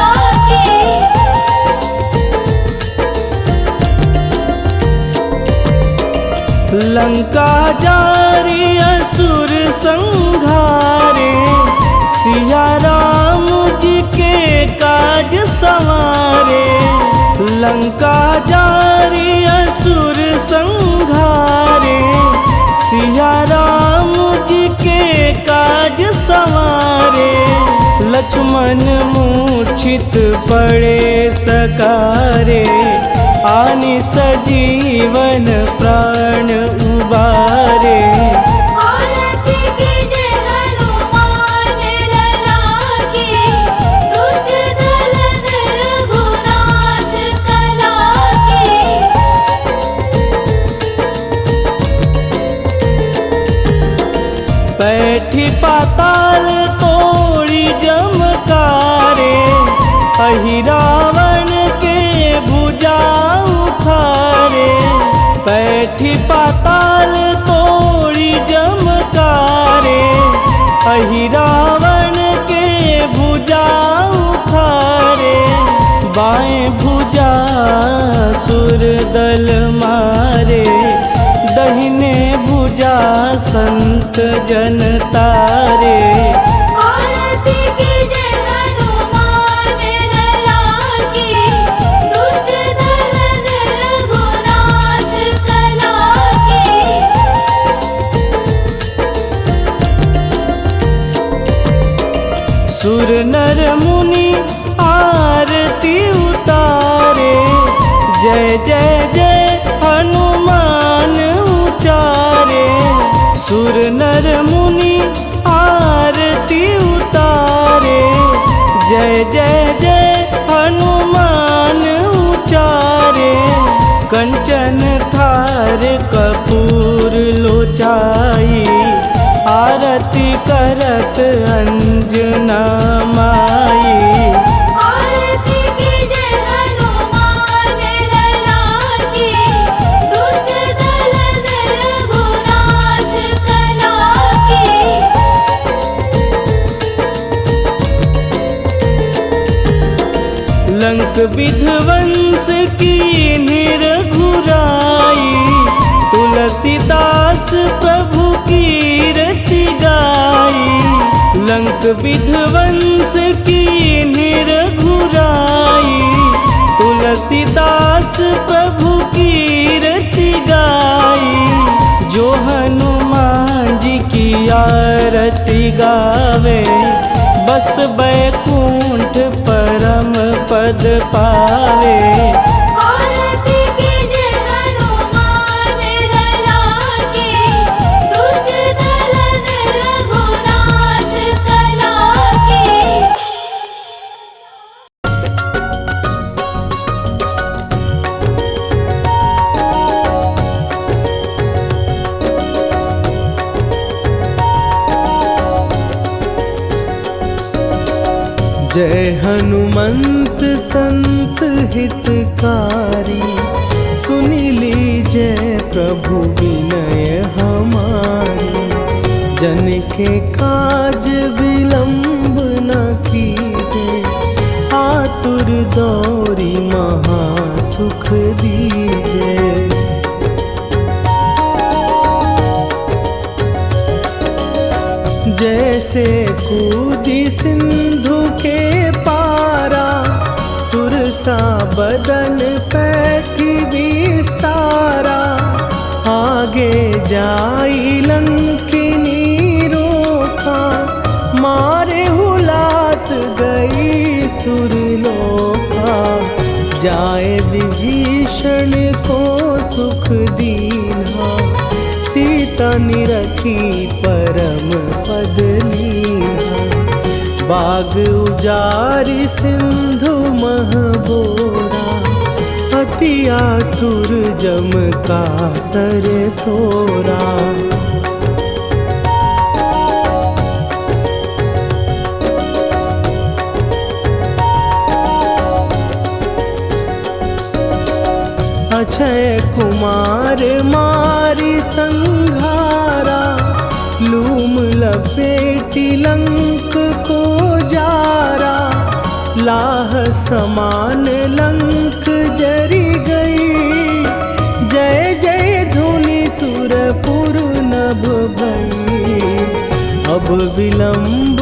की। लंका जारी असुर संघारे, सिया राम जी के काज संवारे। लंका जारी असुर संघारे, सिया राम जी के काज संवारे। लक्ष्मण मूर्छित पड़े सकारे, आनि सजीवन प्राण उबारे। आरती कीजय हनुमान लला की, दुष्ट दलन रघुनाथ कला की। बैठी पाताल तोड़ी जमकारे, अहि रावण के भुजा उखारे। बैठी पाताल तोड़ी जमकारे, अहि रावण के भुजा उखारे। बाएं भुजा सुर दल मारे, पूजा संत जन तारे। आरती कीजे हनुमान लला की, दुष्ट दलन रघुनाथ कला की। सुर नर मुनि आरती उतारे, जय जय जय हनुमान उचारे। सुर नर मुनि आरती उतारे, जय जय जय हनुमान उचारे। कंचन थार कपूर लोचाई, आरती करत अंजना माई। आरती कीजे हनुमान लला की, दुष्ट दलन रघुनाथ कला की। लंक विध्वंस की निरघुराई, तुलसीदास प्रभु कीरति गाई। लंक विध्वंस की निरघुराई, तुलसीदास प्रभु कीरति गाई। जो हनुमान जी की आरती गावे, बस बैकुंठ परम पद पावे। आरती कीजे हनुमान लला की, दुष्ट दलन रघुनाथ कला की। जय हनुमंत संत हितकारी, सुनि लीजय प्रभु विनय हमारी। जन के काज विलंब न कीजे, आतुर दौरी महासुख दीजे। जैसे कूदी सिंधु के पारा, सुरसा बदन पैठी विस्तारा। आगे जाई लंकिनी रोका, मारे हुलात गई सुरलोका। जाए विभीषण को सुख दीना, सीता निरखी परम पद लीना। बाग उजारि सिंधु महबोरा, अति आतुर जम कातर तोरा। अक्षय कुमार मारी संघारा, लूम लपेटी लंक को जारा। लाह समान लंक जरी गई, जय जय धुनि सुरपुर नभ भई। अब विलंब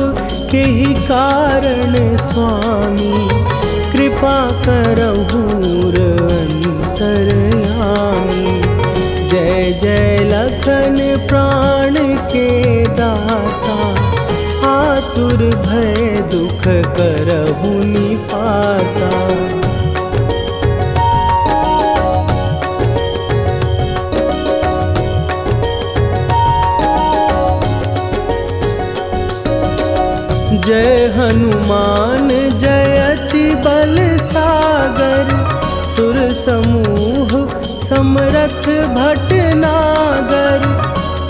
के ही कारण स्वामी, कृपा करहु अंतरयामी। जय जय लखन प्राण के दाता, आतुर भय दुख करहु निपाता। जय हनुमान जयति बल सागर, सुर समूह समरथ भटनागर।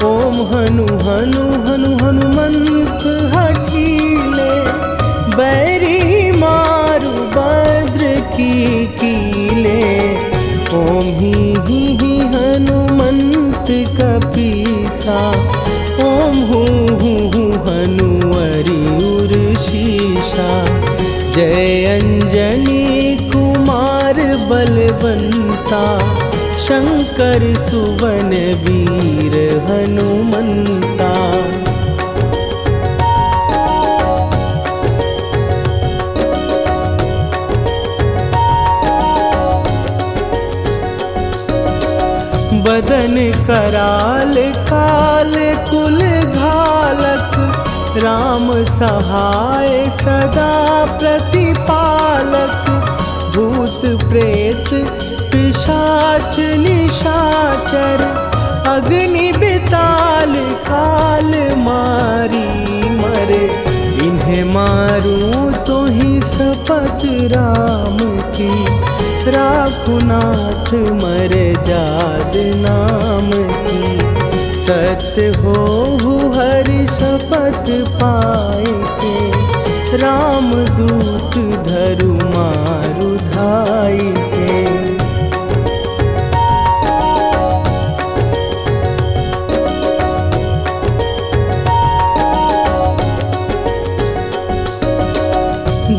ओम हनु हनु हनु हनुमंत हठीले, बैरी मारु भद्र की कीले। ओम ही हनुमंत कपीसा, ओम हूँ हनुवरि उर शीशा। जय अंजनी कुमार बलवंता, शंकर सुवन वीर हनुमंता। बदन कराल काल कुल घालक, राम सहाय सदा प्रतिपालक। भूत प्रेत पिशाच निशाचर, अग्नि बिताल काल मारी मरे। इन्हें मारूं तो ही शपथ राम की, राखुनाथ मर जाद नाम की। सत्य हो हरि शपथ पाए के, राम दूत धरु मारु धाई के।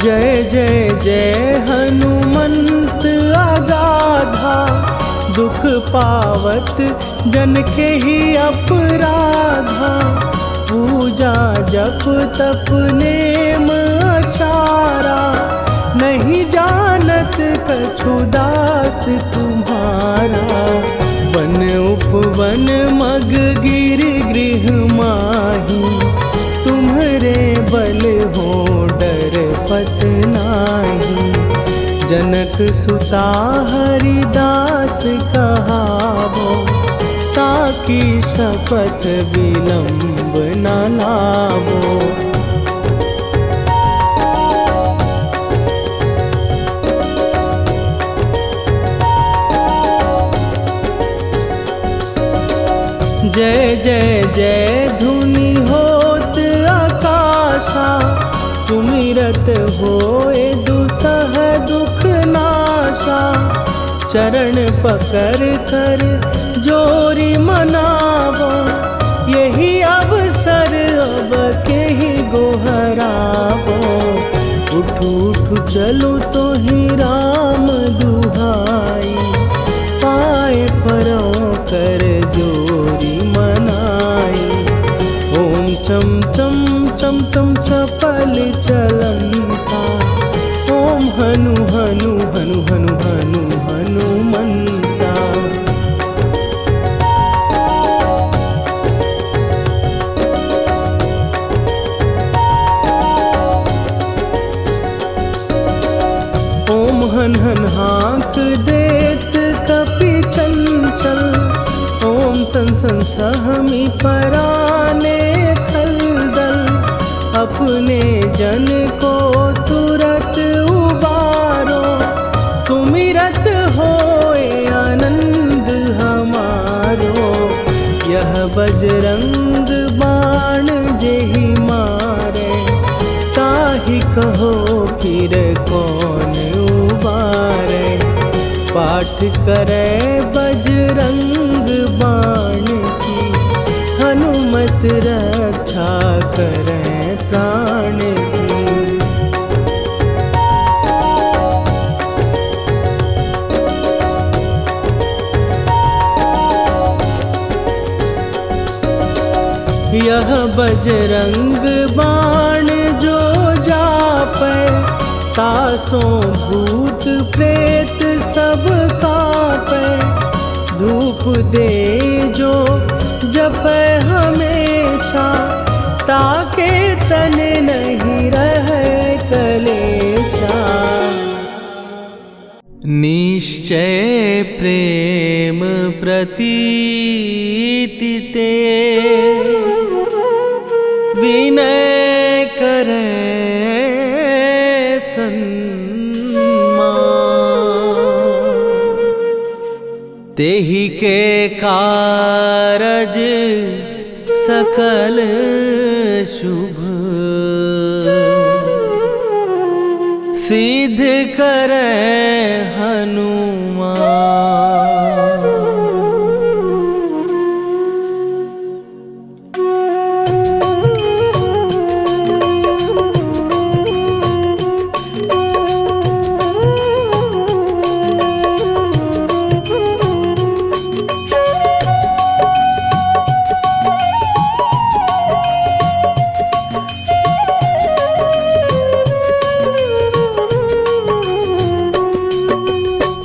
जय जय जय हनुमंत अगाधा, दुख पावत जन के ही अपराधा। पूजा जप तप नेम अचारा, नहीं जानत कछु दास तुम्हारा। वन उपवन मग गिर गृह माही, तुम्हरे बल हो डर पत नाही। जनक सुता हरिदास कहावो, ताकि शपथ विलंब न लावो। जय जय जय धुनि होत आकाशा, सुमिरत होए दुसह दुख नाशा। चरण पकड़ कर जोरी मनावो, यही अवसर अब के ही गोहरावो। उठ उठ चलो तो ही राम दुहाई, पाए परों कर जोरी मनाई। ओम चम चम चम चम चपल चलंता, ओम हनु हनु हनु हनु हनु हनुमंता। ओम हन हन हाँक देत कपि चंचल, ओम सन सन सहमी पराने खलदल। अपने जन को तुरत उबारो, सुमिरत होए आनंद हमारो। यह बजरंग बाण जेहि मारे, ताहि कहो फिर कौन उबारे। पाठ करे बजरंग बाण की, हनुमत रक्षा करे प्राण की। यह बजरंग बाण जो जापै, तासों भूत प्रेत सब कापै। धूप दे जो जपै हमेशा, ताके तन नहीं रहे कलेशा। निश्चय प्रेम प्रतीति ते, विनय करे तेहि के कारज सकल शुभ, सिद्ध करे हनुमान।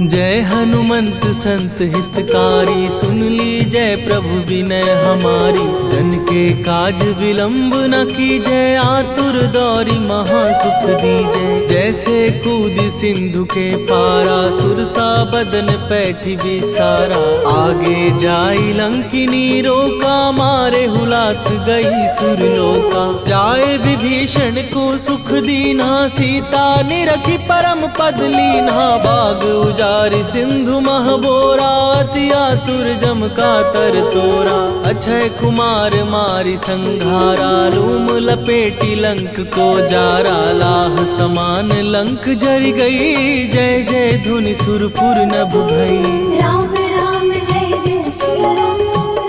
जय हनुमंत संत हितकारी, सुन ली जय प्रभु विनय हमारी। जन के काज विलंब न कीजय, आतुर दौरी महासुख दीजय। जैसे कूद सिंधु के पारा, सुरसा बदन पैठी विस्तारा। आगे जाई लंकिनी रोका, मारे हुलात गई सुरलोका। जाए विभीषण को सुख दीना, सीता निरखी परम पद लीना। बाग उजारि सिंधु महबोरा, अति आतुर जम का तर तोरा। अक्षय कुमार मारि संघारा, रूम लपेटी लंक को जारा। लाह समान लंक जर गई, जय जय धुनि सुरपुर नभ भई। राम राम जय जय सिया राम,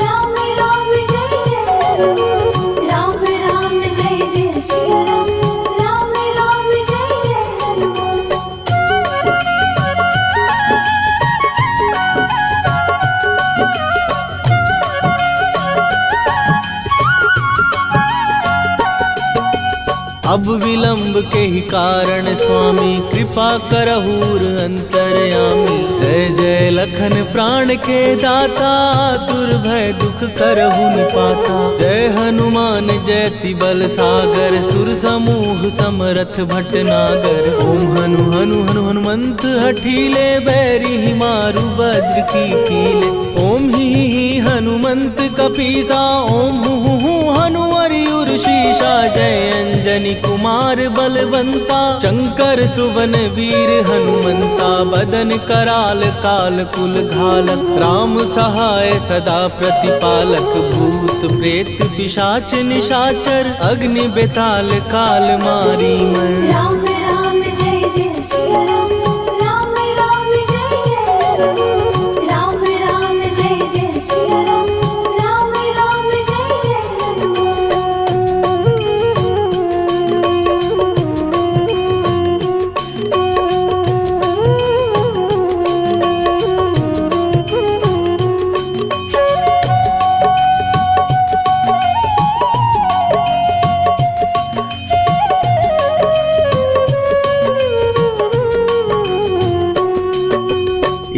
राम राम जय जय हनुमान। राम राम जय जय सिया राम, राम राम जय जय हनुमान। अब विलंब के ही कारण स्वामी, कृपा करहूर अंतरयामी। जय जय लखन प्राण के दाता, दुर्भय दुख करहु निपाता। जय हनुमान जयति बल सागर, सुर समूह समरथ भटनागर। ओम हनु हनु हनु हनुमंत हठीले, बैरी मारु वज्र की कीले। ओम ही हनुमंत कपीसा, ओम हु हनुमरि शीशा। जय अंजनी कुमार बलवंता, शंकर सुवन वीर हनुमंता। बदन कराल काल कुल घालक, राम सहाय सदा प्रतिपालक। भूत प्रेत पिशाच निशाचर, अग्नि बेताल काल मारी मैं। राम राम जय जय सिया राम, राम राम जय जय हनुमान। राम राम जय जय सिया राम, राम राम जय जय हनुमान।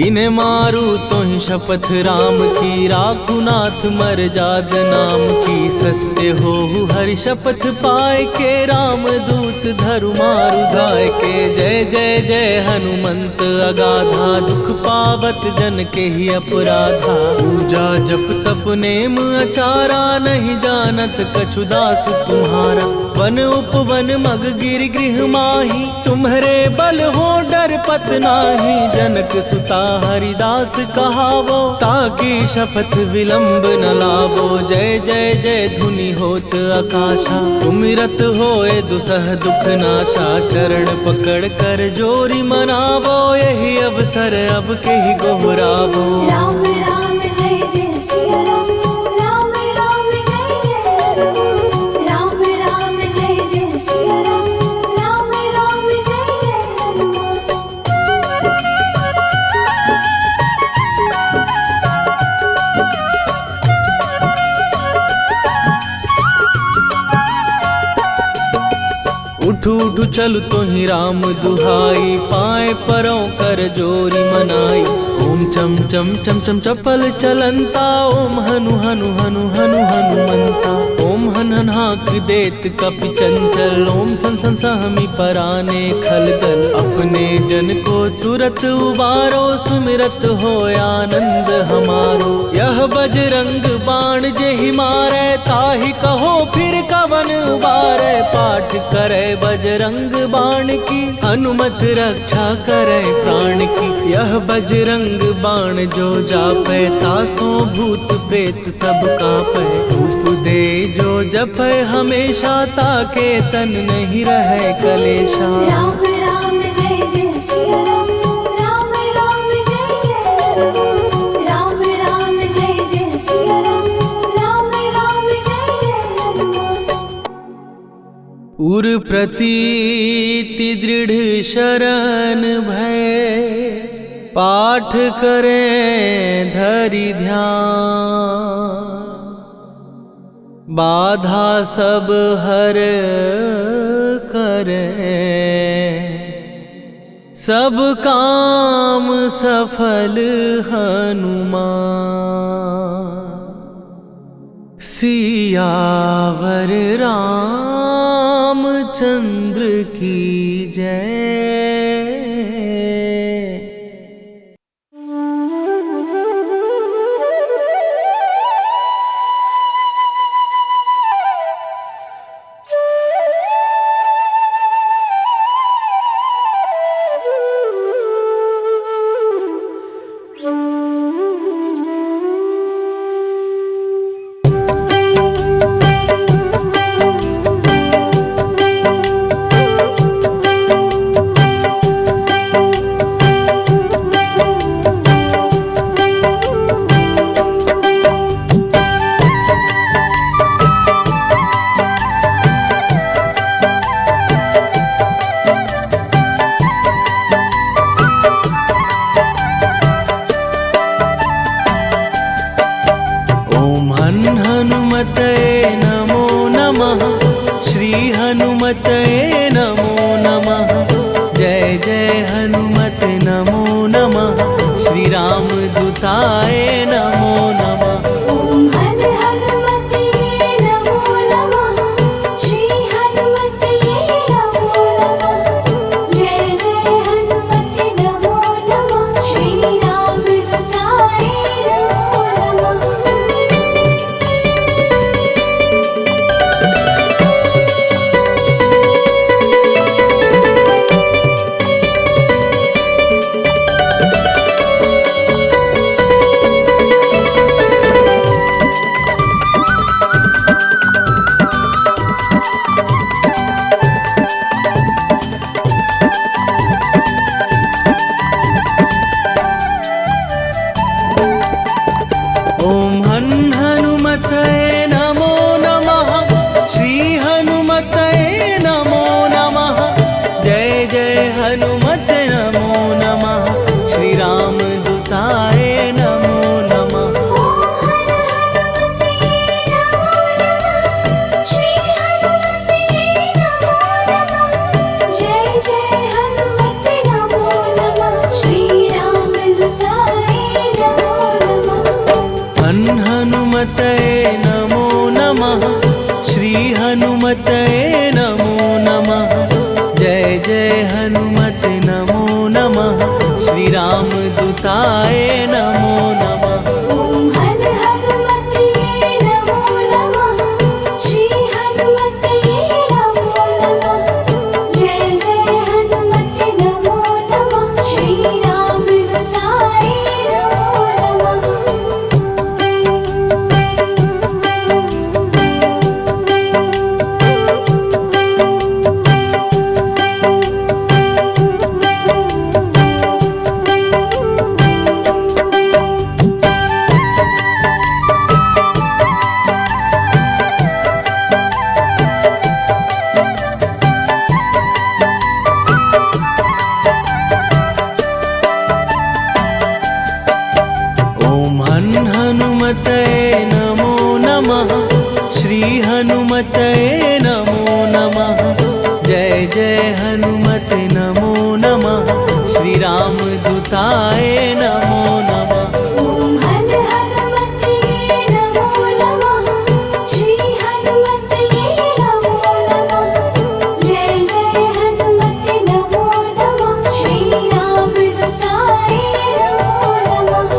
इन्हें मारू तो ही शपथ राम की, राखू नाथ मर जाद नाम की। सत्य हो हरि शपथ पाए के, राम दूत धरु मारु धाय के। जय जय जय हनुमंत अगाधा, दुख पावत जन के ही अपराधा। पूजा जप तप नेम अचारा, नहीं जानत कछु दास तुम्हारा। वन उपवन मग गिर गृह माही, तुम्हारे बल हो डर पत नाही। जनक सुता हरिदास कहावो, ताकि शपथ विलंब न लावो। जय जय जय धुनि होत आकाशा, सुमिरत होए दुसह दुख नाशा। चरण पकड़ कर जोरी मनावो, यही अवसर अब के ही गोहरावो। राम राम जय जय सिया राम, राम राम जय जय हनुमान। राम राम जय जय सिया राम, राम राम जय जय हनुमान। उठू उठू चल तो ही राम दुहाई, पाए परों कर जोरी मनाई। ओम चम चम चम चम चपल चलंता, ओम हनु हनु हनु हनु हनुमंता। ओम हन हन हाक देत कपि चंचल, ओम सन सन सहमी पराने खलदल। अपने जन को तुरत उबारो, सुमिरत हो आनंद हमारो। यह बजरंग बाण जेहि मारे, ताहि कहो फिर कवन उबारे। पाठ करे बजरंग बाण की, हनुमत रक्षा करे प्राण की। यह बजरंग बाण जो जापै, तासों भूत प्रेत सब कांपै। धूप दे जो जपै हमेशा, ताके तन नहीं रहे कलेशा। राम राम जय जय सिया राम, राम राम जय जय हनुमान। राम राम जय जय सिया राम, राम राम जय जय हनुमान। उर प्रतीति दृढ़ शरण भय, पाठ करें धरि ध्यान। बाधा सब हर करें, सब काम सफल हनुमान। सियावर रामचंद्र की जय। हनुमतये नमो नमः। श्री हनुमतये नमो नमः। जय जय हनुमत नमो नमः। श्री राम दूताय नमो नमः। ओम हनुमते नमो नमः। श्री हनुमते नमो नमः। जय जय हनुमते नमो नमः। श्री राम दूताय नमो नमः। ओम हनुमतये नमो नमः। श्री हनुमतये नमो नमः। जय जय हनुमत नमो नमः। श्री राम दूताय नमो नमः। श्री हनुमते नमो नमः। जय जय हनुमते नमो नमः। श्री राम दूताय नमो नमः। हनुमतये नमो नमः। श्री हनुमतये नमो नमः। जय जय हनुमत नमो नमः। श्री राम दूताय नमो नमः। ओम हनुमते नमो नमः। श्री हनुमते नमो नमः। जय जय हनुमते नमो नमः। श्री राम दूताय नमो नमः। ओम हनुमतये नमो नमः। श्री हनुमतये नमो नमः। जय जय हनुमत नमो नमः। श्री राम दूताय नमो नमः। ओम हनुमते नमो नमः। श्री हनुमते नमो नमः। जय जय हनुमते नमो नमः। श्री राम दूताय नमो नमः।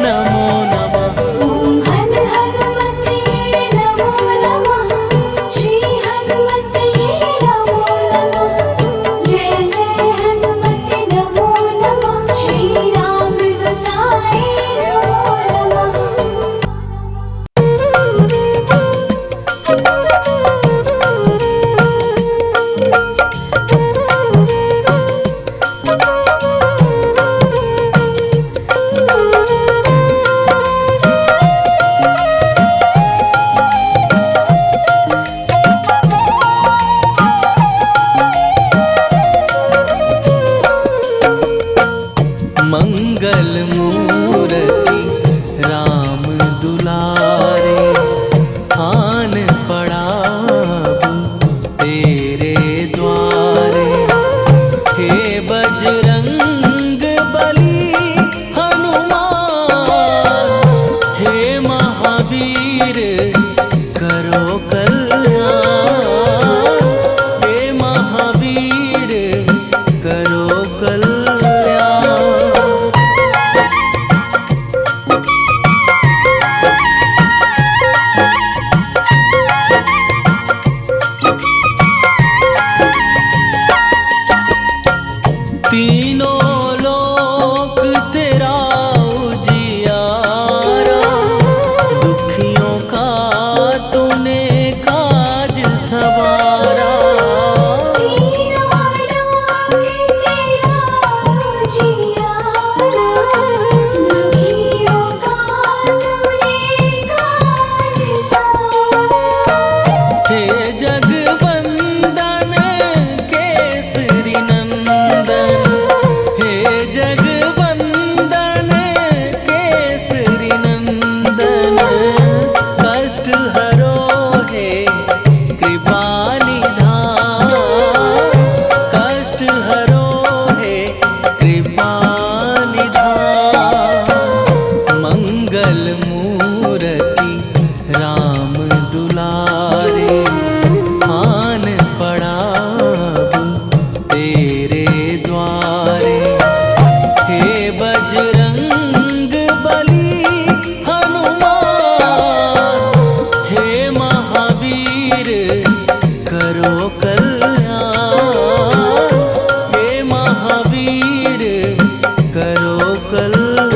नमो नमः। ॐ हन हनुमते नमो नमः। श्री हनुमते नमो नमः। जय जय हनुमते नमो नमः। श्री राम दुलारे नमो नमः। मंगल मूर्ति राम दुलारे, आन पड़ा तेरे द्वारे। हे बजरंग बली हनुमान, हे महावीर करो कल्याण। हे महावीर करो कल्याण। तीनों लोक तेरा उजियारा, दुखियों का तूने काज सवारा। तीनों लोक तेरा उजियारा, दुखियों का तूने काज सवारा। हे जगवंदन केसरी नंदन, हे जगवंदन केसरी नंदन। कष्ट हरो हे कृपा निधान, कष्ट हरो हे कृपा निधान। मंगल मूर्ति राम दुलारे, आन पड़ा तेरे द्वारे। हे बजरंग बली हनुमान, हे महावीर करो कल्याण। हे महावीर करो कल्याण।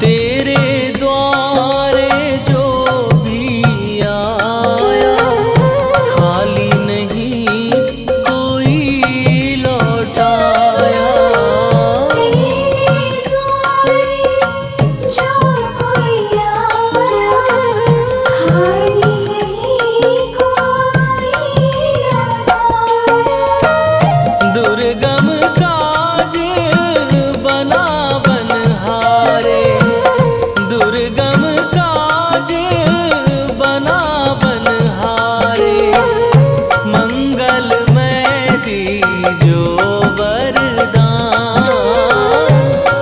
तेरे द्वारे जो भी आया, खाली नहीं कोई लौटाया। तेरे द्वारे जो कोई आया, खाली नहीं कोई लौटाया। दुर्गम काज बना बनहारे, दुर्गम काज बना बनहारे। मंगलमय दीजो वरदान,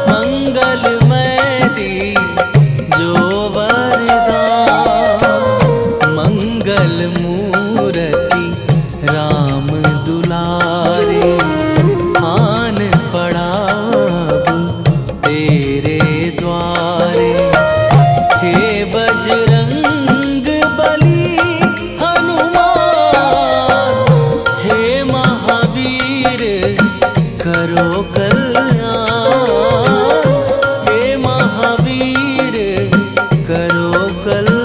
मंगलमय दीजो वरदान। मंगल मूर्ति राम दुलारे, आन पड़ा तेरे द्वारे। हे बजरंग बली हनुमान, हे महावीर करो कल्याण। हे महावीर करो कल्याण।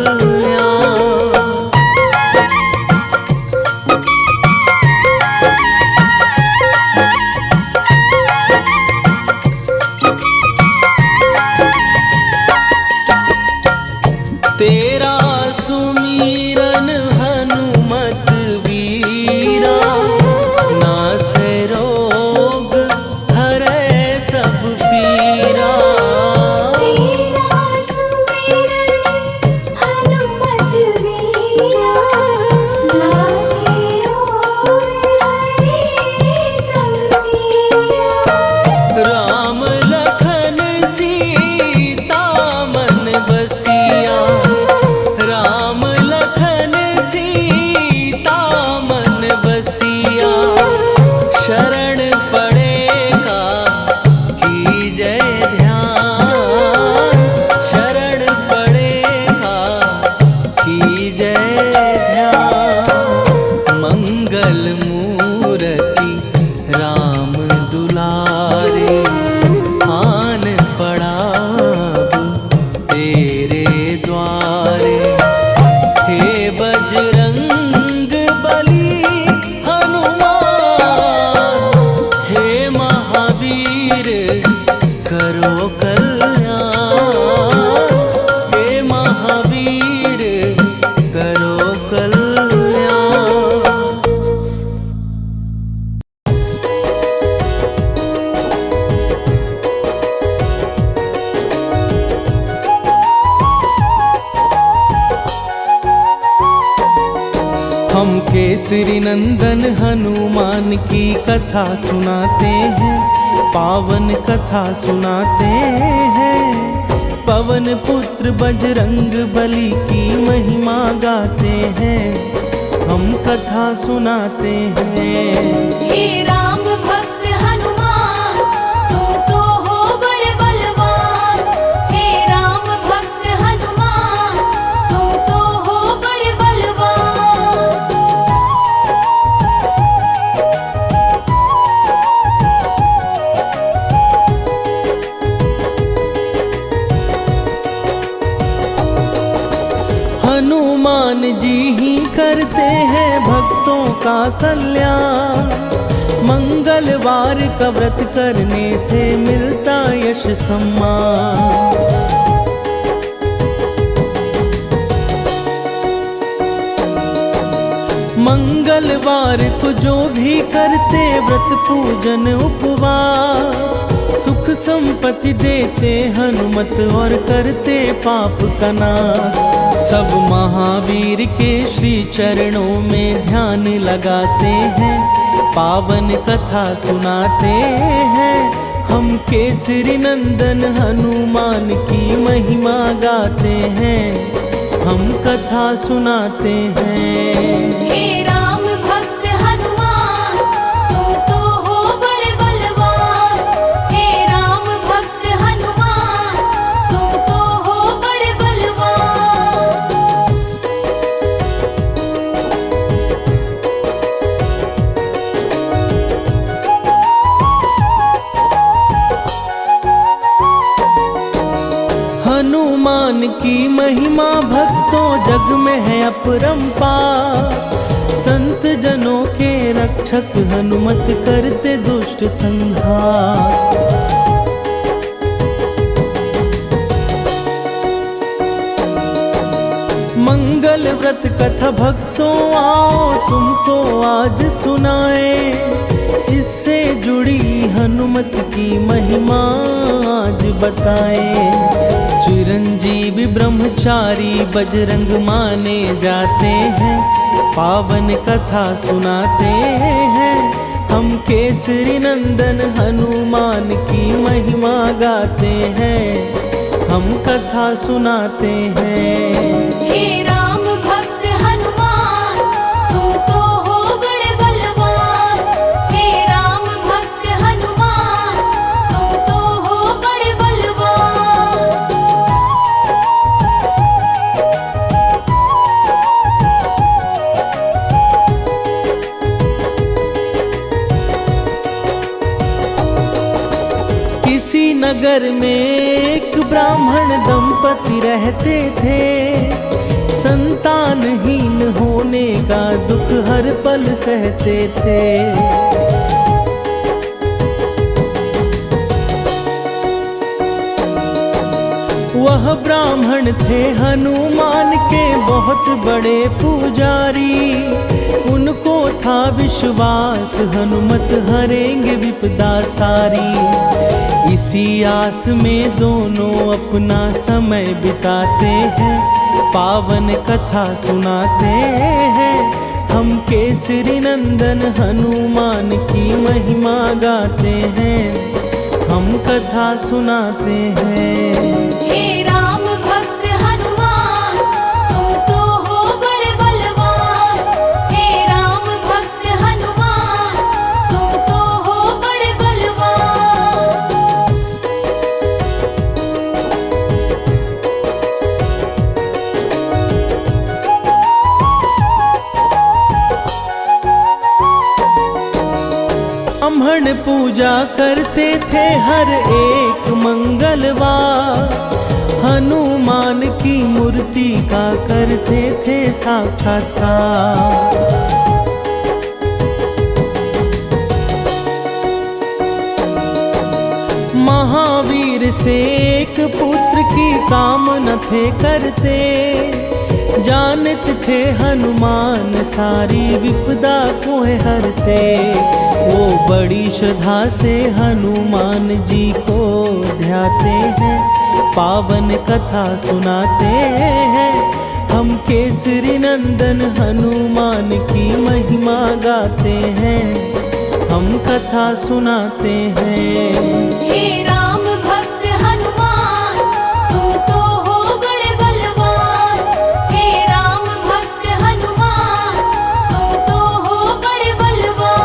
जय ध्यान। मंगल मूर्ति राम दुलारे, आन पड़ा तेरे द्वारे। हे बजरंग बली हनुमान, हे महावीर करो कल्याण। हे महावीर करो कल्याण। हम केसरी नंदन हनुमान की कथा सुनाते हैं, पावन कथा सुनाते हैं। पवन पुत्र बजरंग बली की महिमा गाते हैं, हम कथा सुनाते हैं। हे राम भक्त हनुमान, तुम तो हो बड़े बलवान। हे राम भक्त हनुमान, तुम तो हो बड़े बलवान। हनुमान जी ही करते हैं भक्तों का कल्याण। मंगलवार का व्रत करने से मिलता यश सम्मान। मंगलवार को जो भी करते व्रत पूजन उपवास, सुख संपत्ति देते हनुमत और करते पाप का नाश। सब महावीर के श्री चरणों में ध्यान लगाते हैं, पावन कथा सुनाते हैं। हम केसरी नंदन हनुमान की महिमा गाते हैं, हम कथा सुनाते हैं। हे राम भक्त हनुमान, तुम तो हो बड़े बलवान। हे राम भक्त हनुमान, तुम तो हो बड़े बलवान। हनुमान की महिमा भक्तों जग में है अपरंपार। संत जनों के रक्षक हनुमत करते दुष्ट संहार। मंगल व्रत कथा भक्तों आओ तुमको आज सुनाए। इससे जुड़ी हनुमत की महिमा आज बताए। चिरंजीवी ब्रह्मचारी बजरंग माने जाते हैं, पावन कथा सुनाते हैं। हम केसरी नंदन हनुमान की महिमा गाते हैं, हम कथा सुनाते हैं। हे राम भक्त हनुमान, तुम तो हो बड़े बलवान। हे राम भक्त हनुमान, तुम तो हो बड़े बलवान। किसी नगर में एक ब्राह्मण दंपति रहते थे। संतानहीन होने का दुख हर पल सहते थे। वह ब्राह्मण थे हनुमान के बहुत बड़े पुजारी। उनको था विश्वास हनुमत हरेंगे विपदा सारी। इसी आस में दोनों अपना समय बिताते हैं, पावन कथा सुनाते हैं। हम केसरी नंदन हनुमान की महिमा गाते हैं, हम कथा सुनाते हैं। हे राम भक्त हनुमान, तुम तो हो बड़े बलवान। हे राम भक्त हनुमान, तुम तो हो बड़े बलवान। लक्ष्मण पूजा करते थे हर एक मंगलवार, हनुमान की मूर्ति का करते थे साक्षात्कार। महावीर से एक पुत्र की कामना थे करते, जानते थे हनुमान सारी विपदा को हरते। वो बड़ी श्रद्धा से हनुमान जी को ध्याते हैं, पावन कथा सुनाते हैं। हम केसरी नंदन हनुमान की महिमा गाते हैं, हम कथा सुनाते हैं। हे राम भक्त हनुमान, तुम तो हो बड़े बलवान। हे राम भक्त हनुमान, तुम तो हो बड़े बलवान।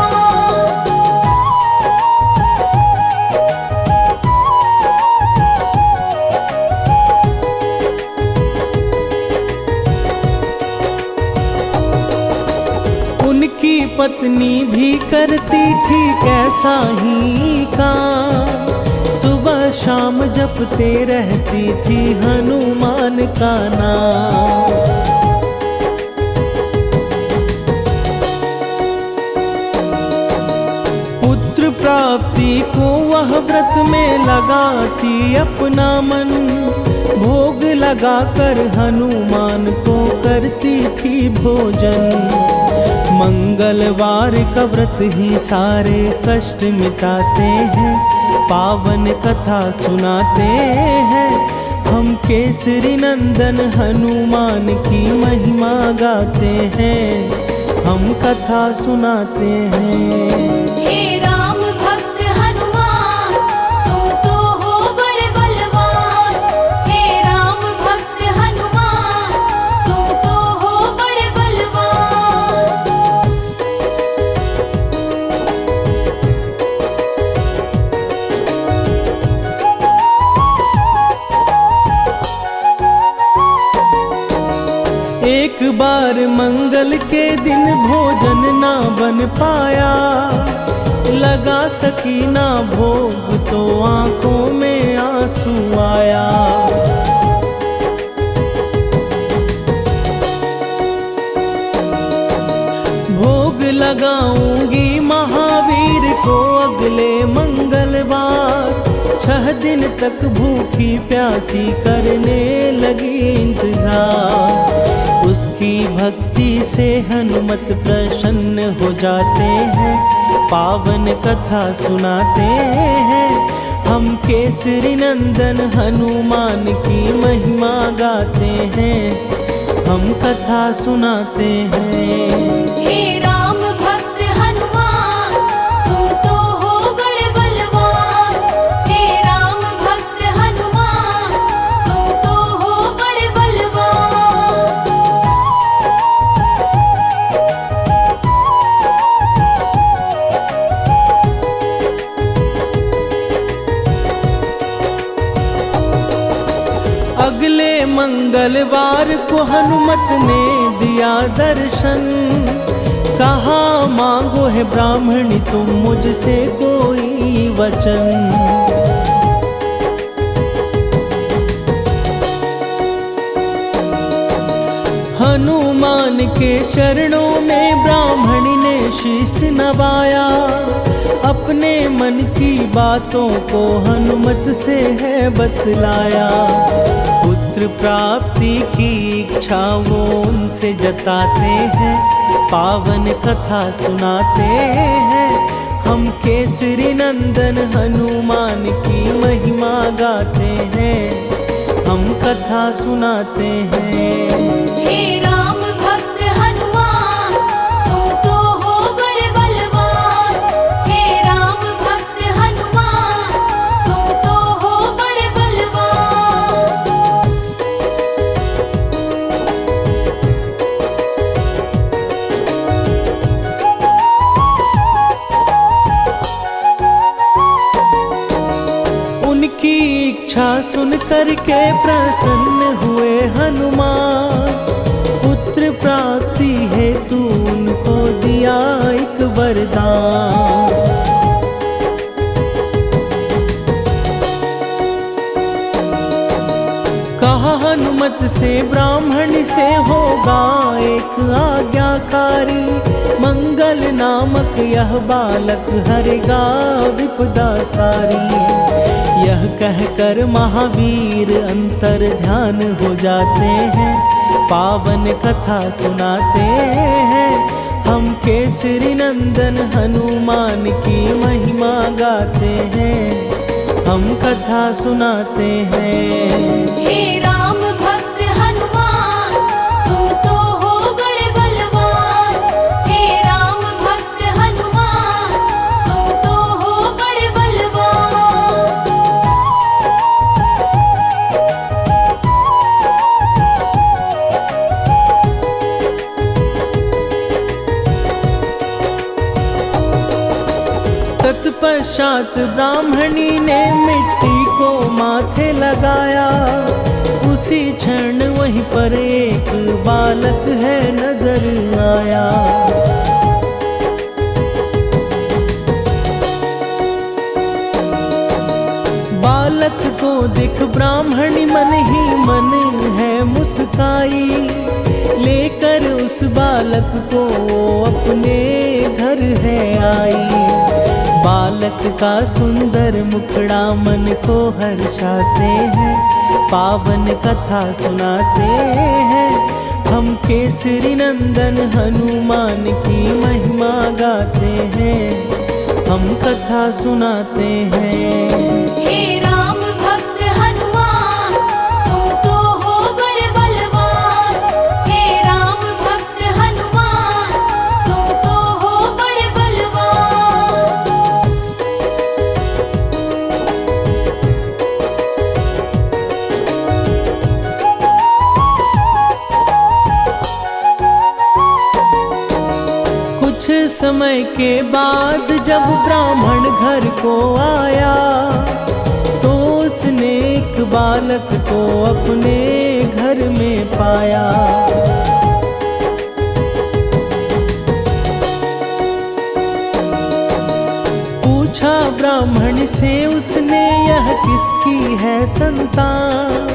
उनकी पत्नी भी करती थी कैसा ही काम, सुबह शाम जपते रहती थी हनुमान का नाम। पुत्र प्राप्ति को वह व्रत में लगाती अपना मन, भोग लगाकर हनुमान को करती थी भोजन। मंगलवार का व्रत ही सारे कष्ट मिटाते हैं, पावन कथा सुनाते हैं। हम केसरी नंदन हनुमान की महिमा गाते हैं, हम कथा सुनाते हैं। हे राम भक्त हनुमान, तुम तो हो बड़े बलवान। हे राम भक्त हनुमान, तुम तो हो बड़े बलवान। एक बार मंगल के दिन भोजन ना बन पाया, लगा सकीना भोग तो आंखों में आंसू आया। भोग लगाऊंगी महावीर को अगले मंगलवार, 6 दिन तक भूखी प्यासी करने लगी इंतजार। उसकी भक्ति से हनुमत प्रसन्न हो जाते हैं, पावन कथा सुनाते हैं। हम केसरी नंदन हनुमान की महिमा गाते हैं, हम कथा सुनाते हैं। हे राम भक्त हनुमान, तुम तो हो बड़े बलवान। हे राम भक्त हनुमान, तुम तो हो बड़े बलवान। अगले मंगलवार को हनुमत ने दिया दर्शन, कहा मांगो है ब्राह्मणी तुम मुझसे कोई वचन। हनुमान के चरणों में ब्राह्मणी ने शीश नवाया, अपने मन की बातों को हनुमत से है बतलाया। पुत्र प्राप्ति की इच्छा वो उनसे जताते हैं, पावन कथा सुनाते हैं। हम केसरी नंदन हनुमान की महिमा गाते हैं, हम कथा सुनाते हैं। हे राम भक्त हनुमान, तुम तो हो बड़े बलवान। हे राम भक्त हनुमान, तुम तो हो बड़े बलवान। उनकी इच्छा सुन करके प्रसन्न हुए हनुमान, पुत्र प्राप्ति हेतु उनको दिया एक वरदान। आज्ञाकारी। मंगल नामक यह बालक हरेगा विपदा सारी। यह कहकर महावीर अंतर ध्यान हो जाते हैं, पावन कथा सुनाते हैं। हम केसरी नंदन हनुमान की महिमा गाते हैं, हम कथा सुनाते हैं। हे राम भक्त हनुमान, तुम तो हो बड़े बलवान। हे राम भक्त हनुमान, तुम तो हो बड़े बलवान। तत्पश्चात ब्राह्मणी ने मिट्टी को माथे लगाया। उसी क्षण वहीं पर एक बालक है नजर आया। बालक को देख ब्राह्मणी मन ही मन है मुस्काई। लेकर उस बालक को वो अपने घर है आई। बालक का सुंदर मुखड़ा मन को हर्षाते हैं, पावन कथा सुनाते हैं। हम केसरी नंदन हनुमान की महिमा गाते हैं, हम कथा सुनाते हैं। हे राम भक्त हनुमान, तुम तो हो बड़े बलवान। हे राम भक्त हनुमान, तुम तो हो बड़े बलवान। कुछ समय के बाद जब ब्राह्मण घर को आया, तो उसने एक बालक को अपने घर में पाया। पूछा ब्राह्मण से उसने, यह किसकी है संतान?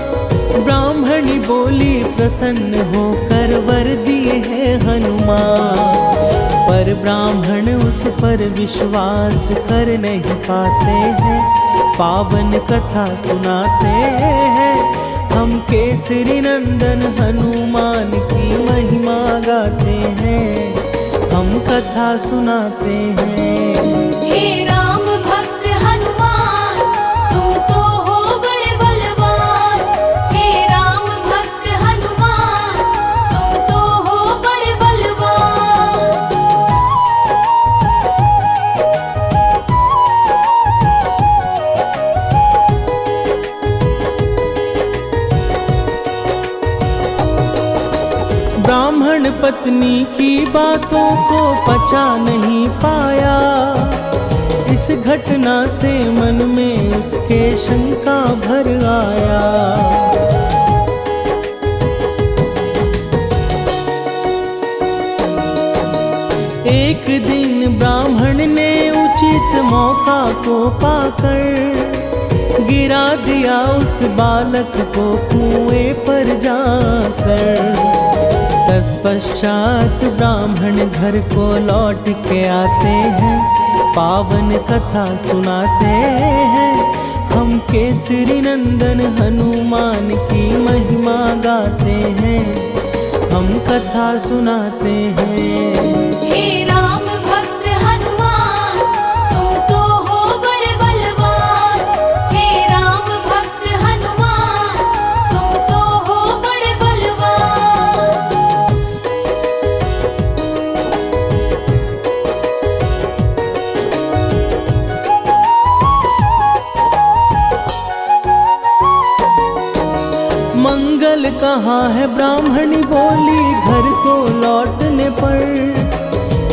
ब्राह्मणी बोली, प्रसन्न होकर वर दिए है हनुमान। पर ब्राह्मण उस पर विश्वास कर नहीं पाते हैं, पावन कथा सुनाते हैं। हम केसरी नंदन हनुमान की महिमा गाते हैं, हम कथा सुनाते हैं। हे राम भक्त हनुमान, तुम तो हो बड़े बलवान। हे राम भक्त हनुमान, तुम तो हो बड़े बलवान। ब्राह्मण पत्नी की बातों को पचा नहीं पाया। इस घटना से मन में उसके शंका भर आया। एक दिन ब्राह्मण ने उचित मौका को पाकर गिरा दिया उस बालक को कुएं पर जाकर। तत्पश्चात ब्राह्मण घर को लौट के आते हैं, पावन कथा सुनाते हैं। हम केसरी नंदन हनुमान की महिमा गाते हैं, हम कथा सुनाते हैं। हे राम भक्त हनुमान, तुम तो हो बड़े बलवान। हे राम भक्त हनुमान, तुम तो हो बड़े बलवान। मंगल कहाँ है? ब्राह्मणी बोली, घर को लौटने पर।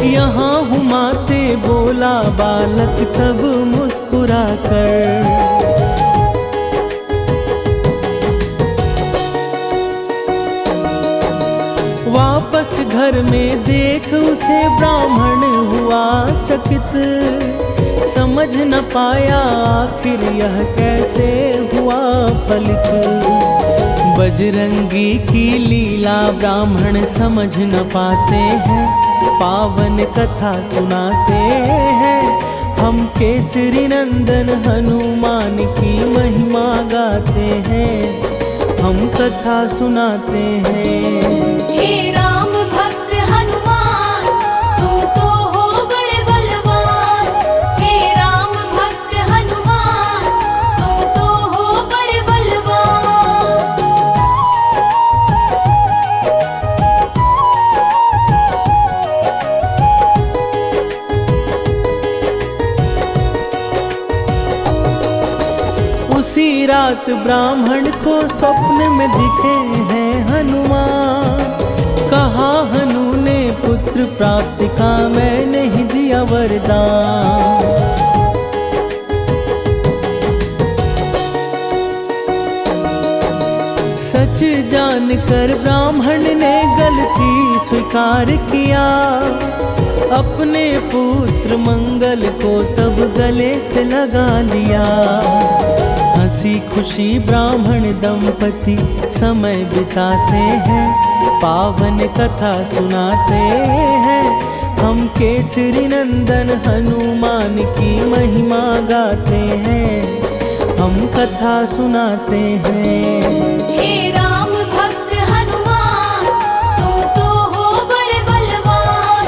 यहाँ हुमाते बोला बालक तब मुस्कुरा कर। वापस घर में देख उसे ब्राह्मण हुआ चकित। समझ न पाया आखिर यह कैसे हुआ फलित। बजरंगी की लीला ब्राह्मण समझ न पाते हैं, पावन कथा सुनाते हैं। हम केसरी नंदन हनुमान की महिमा गाते हैं, हम कथा सुनाते हैं। हे राम भक्त हनुमान, तुम तो हो बड़े बलवान। हे राम भक्त हनुमान, तुम तो हो बड़े बलवान। उसी रात ब्राह्मण को स्वप्न में दिखे हैं हनुमान। कहा हनु ने पुत्र प्राप्ति का मैं नहीं दिया वरदान। सच जानकर ब्राह्मण ने गलती स्वीकार किया, अपने पुत्र मंगल को तब गले से लगा लिया। हंसी खुशी ब्राह्मण दंपति समय बिताते हैं, पावन कथा सुनाते हैं। हम केसरी नंदन हनुमान की महिमा गाते हैं, हम कथा सुनाते हैं। हे राम भक्त हनुमान, तुम तो हो बड़े बलवान।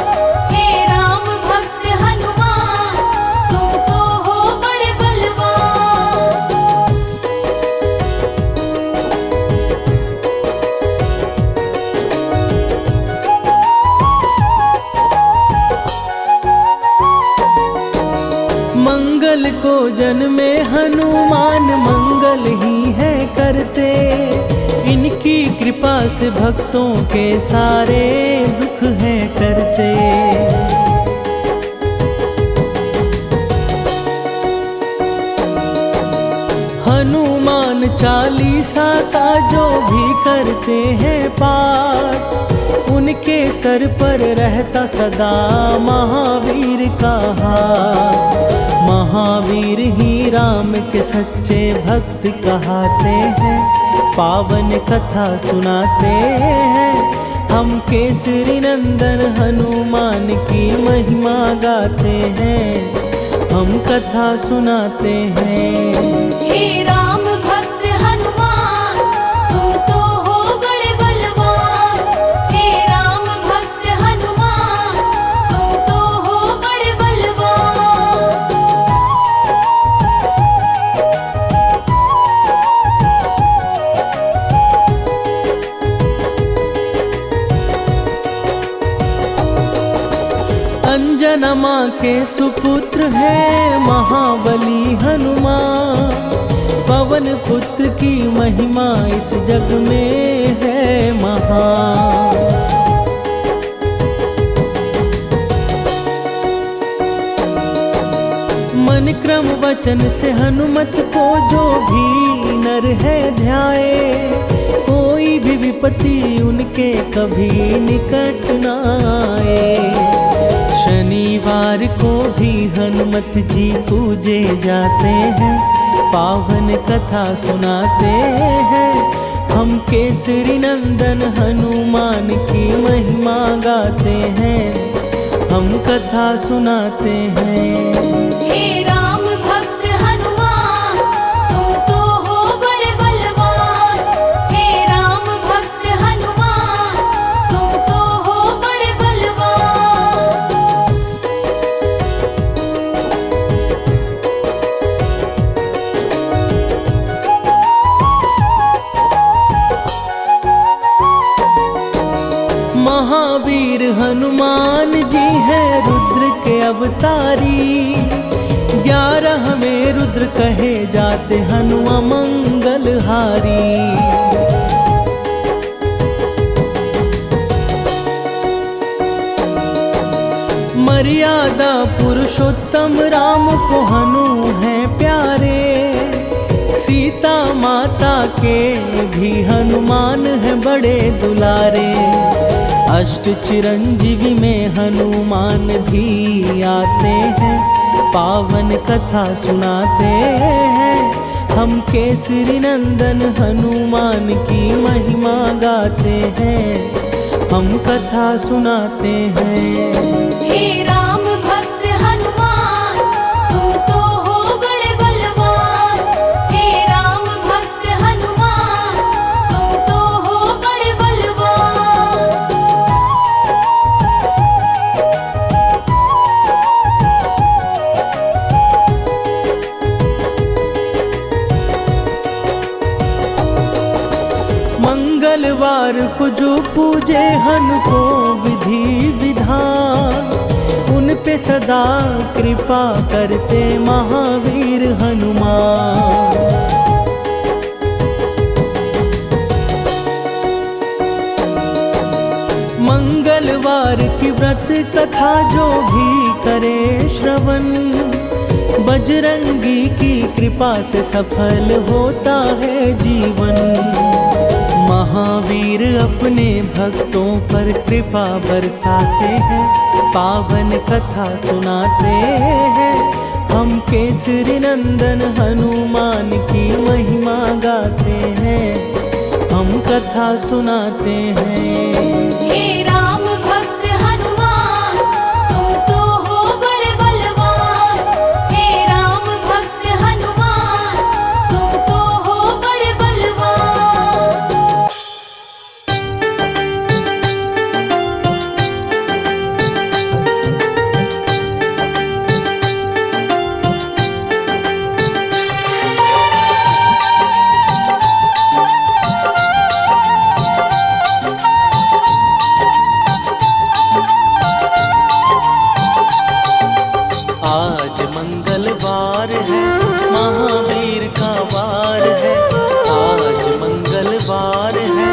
हे राम भक्त हनुमान, तुम तो हो बड़े बलवान। मंगल को जन्मे हनुमान मंगल ही है करते, इनकी कृपा से भक्तों के सारे दुख है करते। हनुमान चालीसा का जो भी करते हैं पाठ, उनके सर पर रहता सदा महावीर का हाथ। महावीर ही राम के सच्चे भक्त कहाते हैं, पावन कथा सुनाते हैं। हम केसरी नंदन हनुमान की महिमा गाते हैं, हम कथा सुनाते हैं। हे राम भक्त हनुमान, तुम तो हो बड़े बलवान। हे राम भक्त हनुमान, तुम तो हो बड़े बलवान। अंजना माँ के सुपुत्र है महाबली हनुमान। पवन पुत्र की महिमा इस जग में है महान। मन क्रम वचन से हनुमत को जो भी नर है ध्याए, कोई भी विपत्ति उनके कभी निकट न आए। शनिवार को भी हनुमत जी पूजे जाते हैं, पावन कथा सुनाते हैं। हम केसरी नंदन हनुमान की महिमा गाते हैं, हम कथा सुनाते हैं। हे राम भक्त हनुमान, तुम तो हो बड़े बलवान। हे राम भक्त हनुमान, तुम तो हो बड़े बलवान। महावीर हनुमान जी हैं रुद्र के अवतारी। 11 में रुद्र कहे जाते हनुमान मंगलहारी। मर्यादा पुरुषोत्तम राम को हनु हैं प्यारे। सीता माता के भी हनुमान हैं बड़े दुलारे। अष्ट चिरंजीवी में हनुमान भी आते हैं, पावन कथा सुनाते हैं। हम केसरी नंदन हनुमान की महिमा गाते हैं, हम कथा सुनाते हैं। हे राम भक्त हनुमान, तुम तो हो बड़े बलवान। हे राम भक्त हनुमान, तुम तो हो बड़े बलवान। मंगलवार को जो पूजे हनु को विधि विधान, उन पे सदा कृपा करते महावीर हनुमान। मंगलवार की व्रत कथा जो भी करे श्रवण, बजरंगी की कृपा से सफल होता है जीवन। महावीर अपने भक्तों पर कृपा बरसाते हैं, पावन कथा सुनाते हैं। हम केसरी नंदन हनुमान की महिमा गाते हैं, हम कथा सुनाते हैं। हे राम भक्त हनुमान, तुम तो हो बड़े बलवान। हे राम भक्त हनुमान, तुम तो हो बड़े बलवान। आज मंगलवार है, महावीर का वार है। आज मंगलवार है,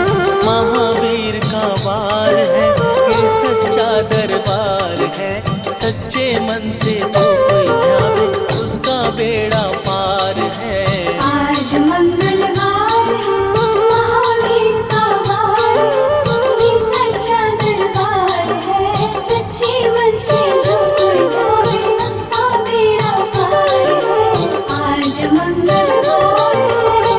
महावीर का वार है। ये सच्चा दरबार है, सच्चे मन से जो कोई ध्यावे उसका बेड़ा पार है। आज मंगलवार है, महावीर का वार है। ये सच्चा दरबार है, सच्चे मन से जो कोई जाए उसका बेड़ा पार है। आज मंगलवार है।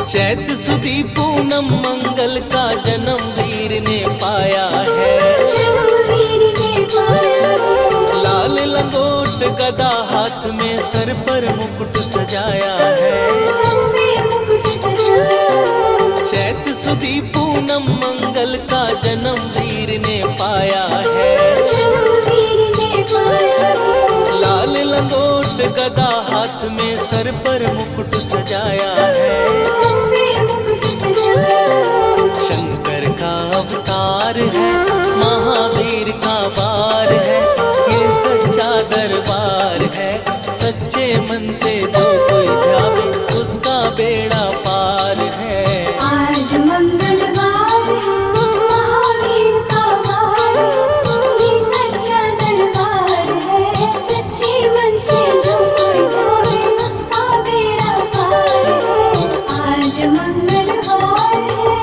चैत सुदी पूनम मंगल का जन्म वीर ने पाया है। जन्मवीर ने पाया है। लाल लंगोट गदा हाथ में, सर पर मुकुट सजाया है। सर पे मुकुट सजाया है। चैत सुदी पूनम मंगल का जन्म वीर ने पाया है। जन्मवीर ने पाया है। लाल लंगोट गदा हाथ में, सर पर मुकुट सजाया है। सर पे मुकुट सजाया है। शंकर का अवतार है, महावीर का वार है। ये सच्चा दरबार है, सच्चे मन से जो कोई ध्यावे उसका बेड़ा पार है। आज मंगलवार है, महावीर का वार है। ये सच्चा दरबार है, सच्चे मन से जो कोई जाए उसका बेड़ा पार है। आज मंगलवार है।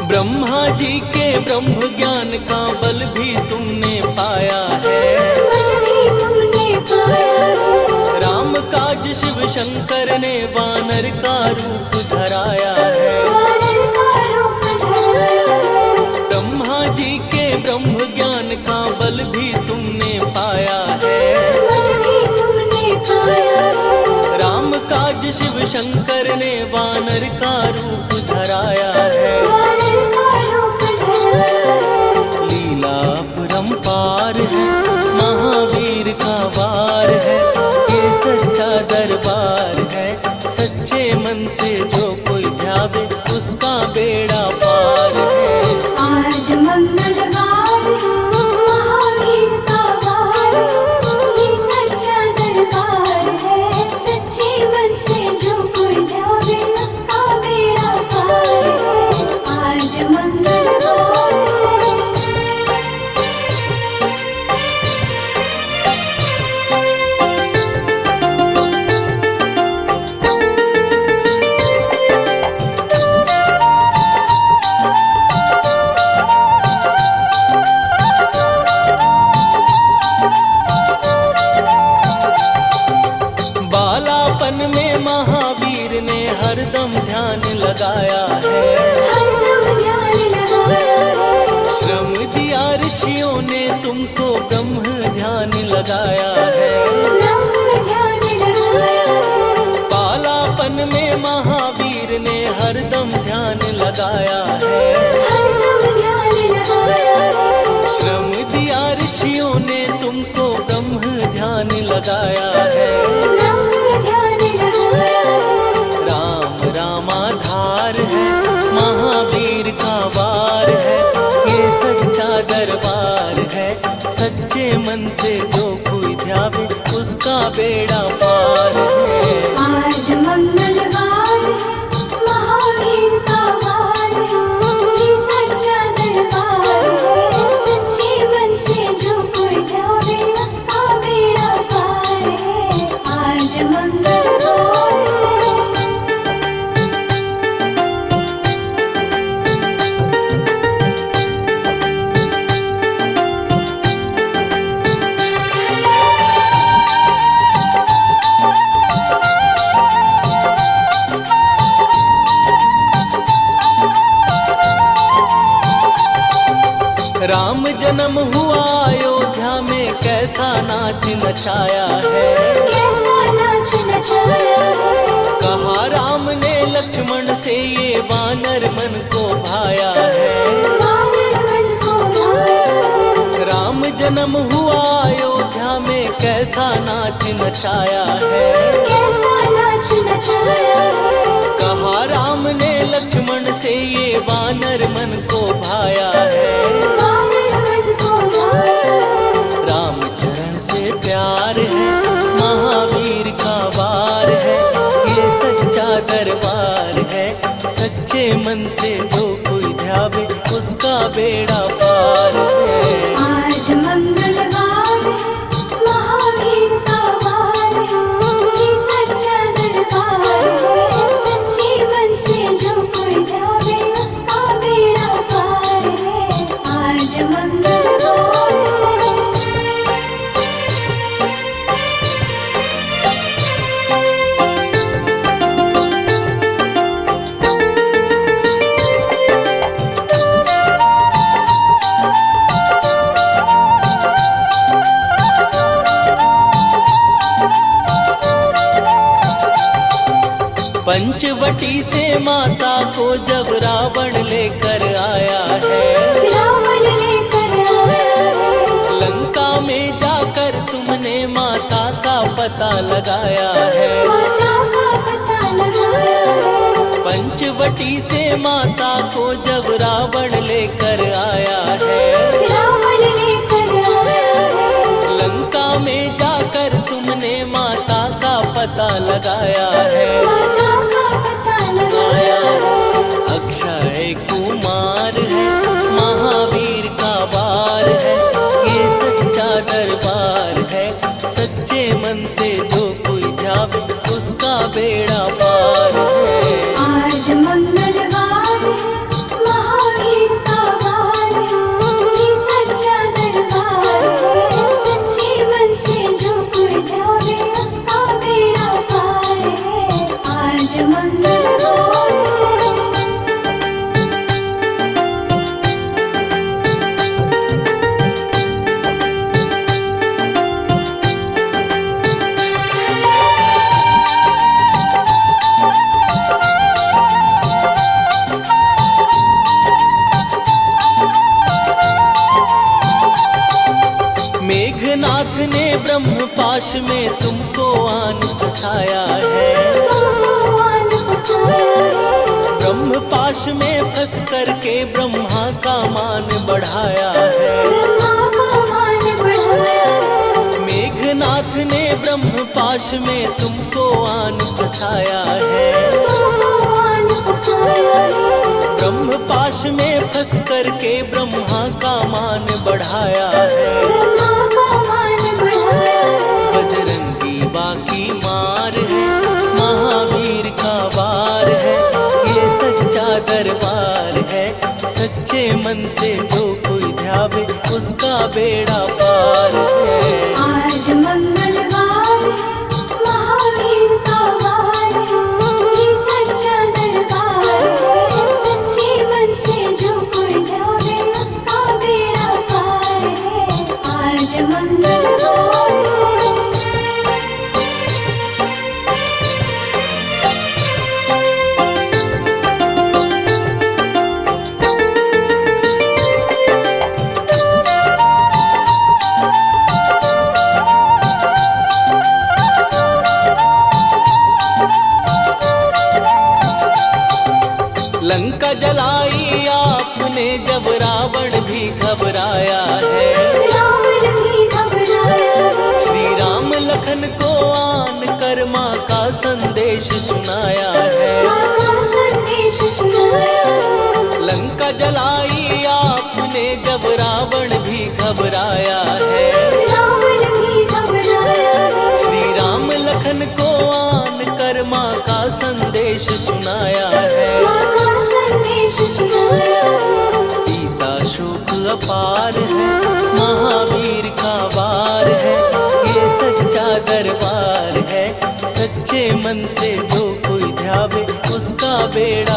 ब्रह्मा जी के ब्रह्म ज्ञान का बल भी तुमने पाया है। बल भी तुमने पाया है। राम काज शिव शंकर ने वानर का रूप धराया है। वानर का रूप धराया है। ब्रह्मा जी के ब्रह्म ज्ञान का बल भी तुमने पाया है। बल भी तुमने पाया है। राम काज शिव शंकर ने वानर का रूप धराया है। वानर का रूप धराया है। लीला अपरंपार है, महावीर का वार है। ये सच्चा दरबार है, सच्चे मन से जो कोई ध्यावे उसका लगाया है। हरदम ध्यान लगाया है। श्रम दिया ऋषियों ने तुमको, ब्रह्म ध्यान लगाया है। ब्रह्म ध्यान लगाया है। बालापन में महावीर ने हरदम ध्यान लगाया है। हरदम ध्यान लगाया है। श्रम दिया ऋषियों ने तुमको, ब्रह्म ध्यान लगाया है। ब्रह्म ध्यान लगाया है। राम रामाधार है, महावीर का वार है, ये सच्चा दरबार है। सच्चे मन से जो कोई ध्यावे, उसका बेड़ा पार है। आज मंगलवार है, महावीर का वार है, ये सच्चा दरबार है। सच्चे मन से जो कोई ध्यावे, उसका बेड़ा पार है। आज मंगलवार है। राम जन्म हुआ अयोध्या में, कैसा नाच नचाया है। कैसा नाच नचाया है। कहा राम ने लक्ष्मण से, ये वानर मन को भाया है। वानर मन को भाया है। राम जन्म हुआ अयोध्या में, कैसा नाच नचाया है। कैसा नाच नचाया है। कहा राम ने लक्ष्मण से, ये वानर मन को भाया है। वानर मन को भाया है। राम चरण से प्यार है, महावीर का वार है, ये सच्चा दरबार है। सच्चे मन से जो कोई ध्यावे, उसका बेड़ा पार है। आज मंगलवार है, महावीर का वार है, ये सच्चा दरबार है। सच्चे मन से जो कोई ध्यावे, उसका बेड़ा पार है। आज मंगलवार है। पंचवटी से माता को जब रावण लेकर आया है। रावण लेकर आया है। लंका में जाकर तुमने माता का पता लगाया है। माता का पता लगाया है। पंचवटी से माता को जब रावण लेकर आया है। रावण लेकर आया है। लंका में जाकर तुमने माता का पता लगाया है। माता का पता लगाया है। अक्षय कुमार है, महावीर का वार है, ये सच्चा दरबार है। सच्चे मन से जो कोई ध्यावे, उसका बेड़ा पार है। आज मंगलवार है, महावीर का वार है, ये सच्चा दरबार है। सच्चे मन से जो कोई ध्यावे, उसका बेड़ा पार है। आज मंगलवार है। मेघनाथ ने ब्रह्म पाश में तुमको आन फसाया है। तुमको आन फसाया है। ब्रह्म पाश में फंस करके ब्रह्मा का मान बढ़ाया है। ब्रह्मा का मान बढ़ाया है। मेघनाथ ने ब्रह्म पाश में तुमको आन फसाया है। तुमको आन फसाया है। ब्रह्म पाश में फंस करके ब्रह्मा का मान बढ़ाया है। ब्रह्मा का मान बढ़ाया है। बजरंगी बाकी मार है, महावीर का वार है, ये सच्चा दरबार है। सच्चे मन से जो कोई ध्यावे, उसका बेड़ा पार है। आज मंगलवार है, महावीर का वार है, ये सच्चा दरबार लखन को आन कर माँ का संदेश सुनाया है। माँ का संदेश सुनाया है। लंका जलाई आपने जब रावण भी घबराया है। रावण भी घबराया है। श्री राम लखन को आन कर माँ का संदेश सुनाया है। माँ का संदेश सुनाया है। सीता शोक अपार है, महावीर का वार है, ये सच्चा दरबार है। सच्चे मन से जो कोई ध्यावे उसका बेड़ा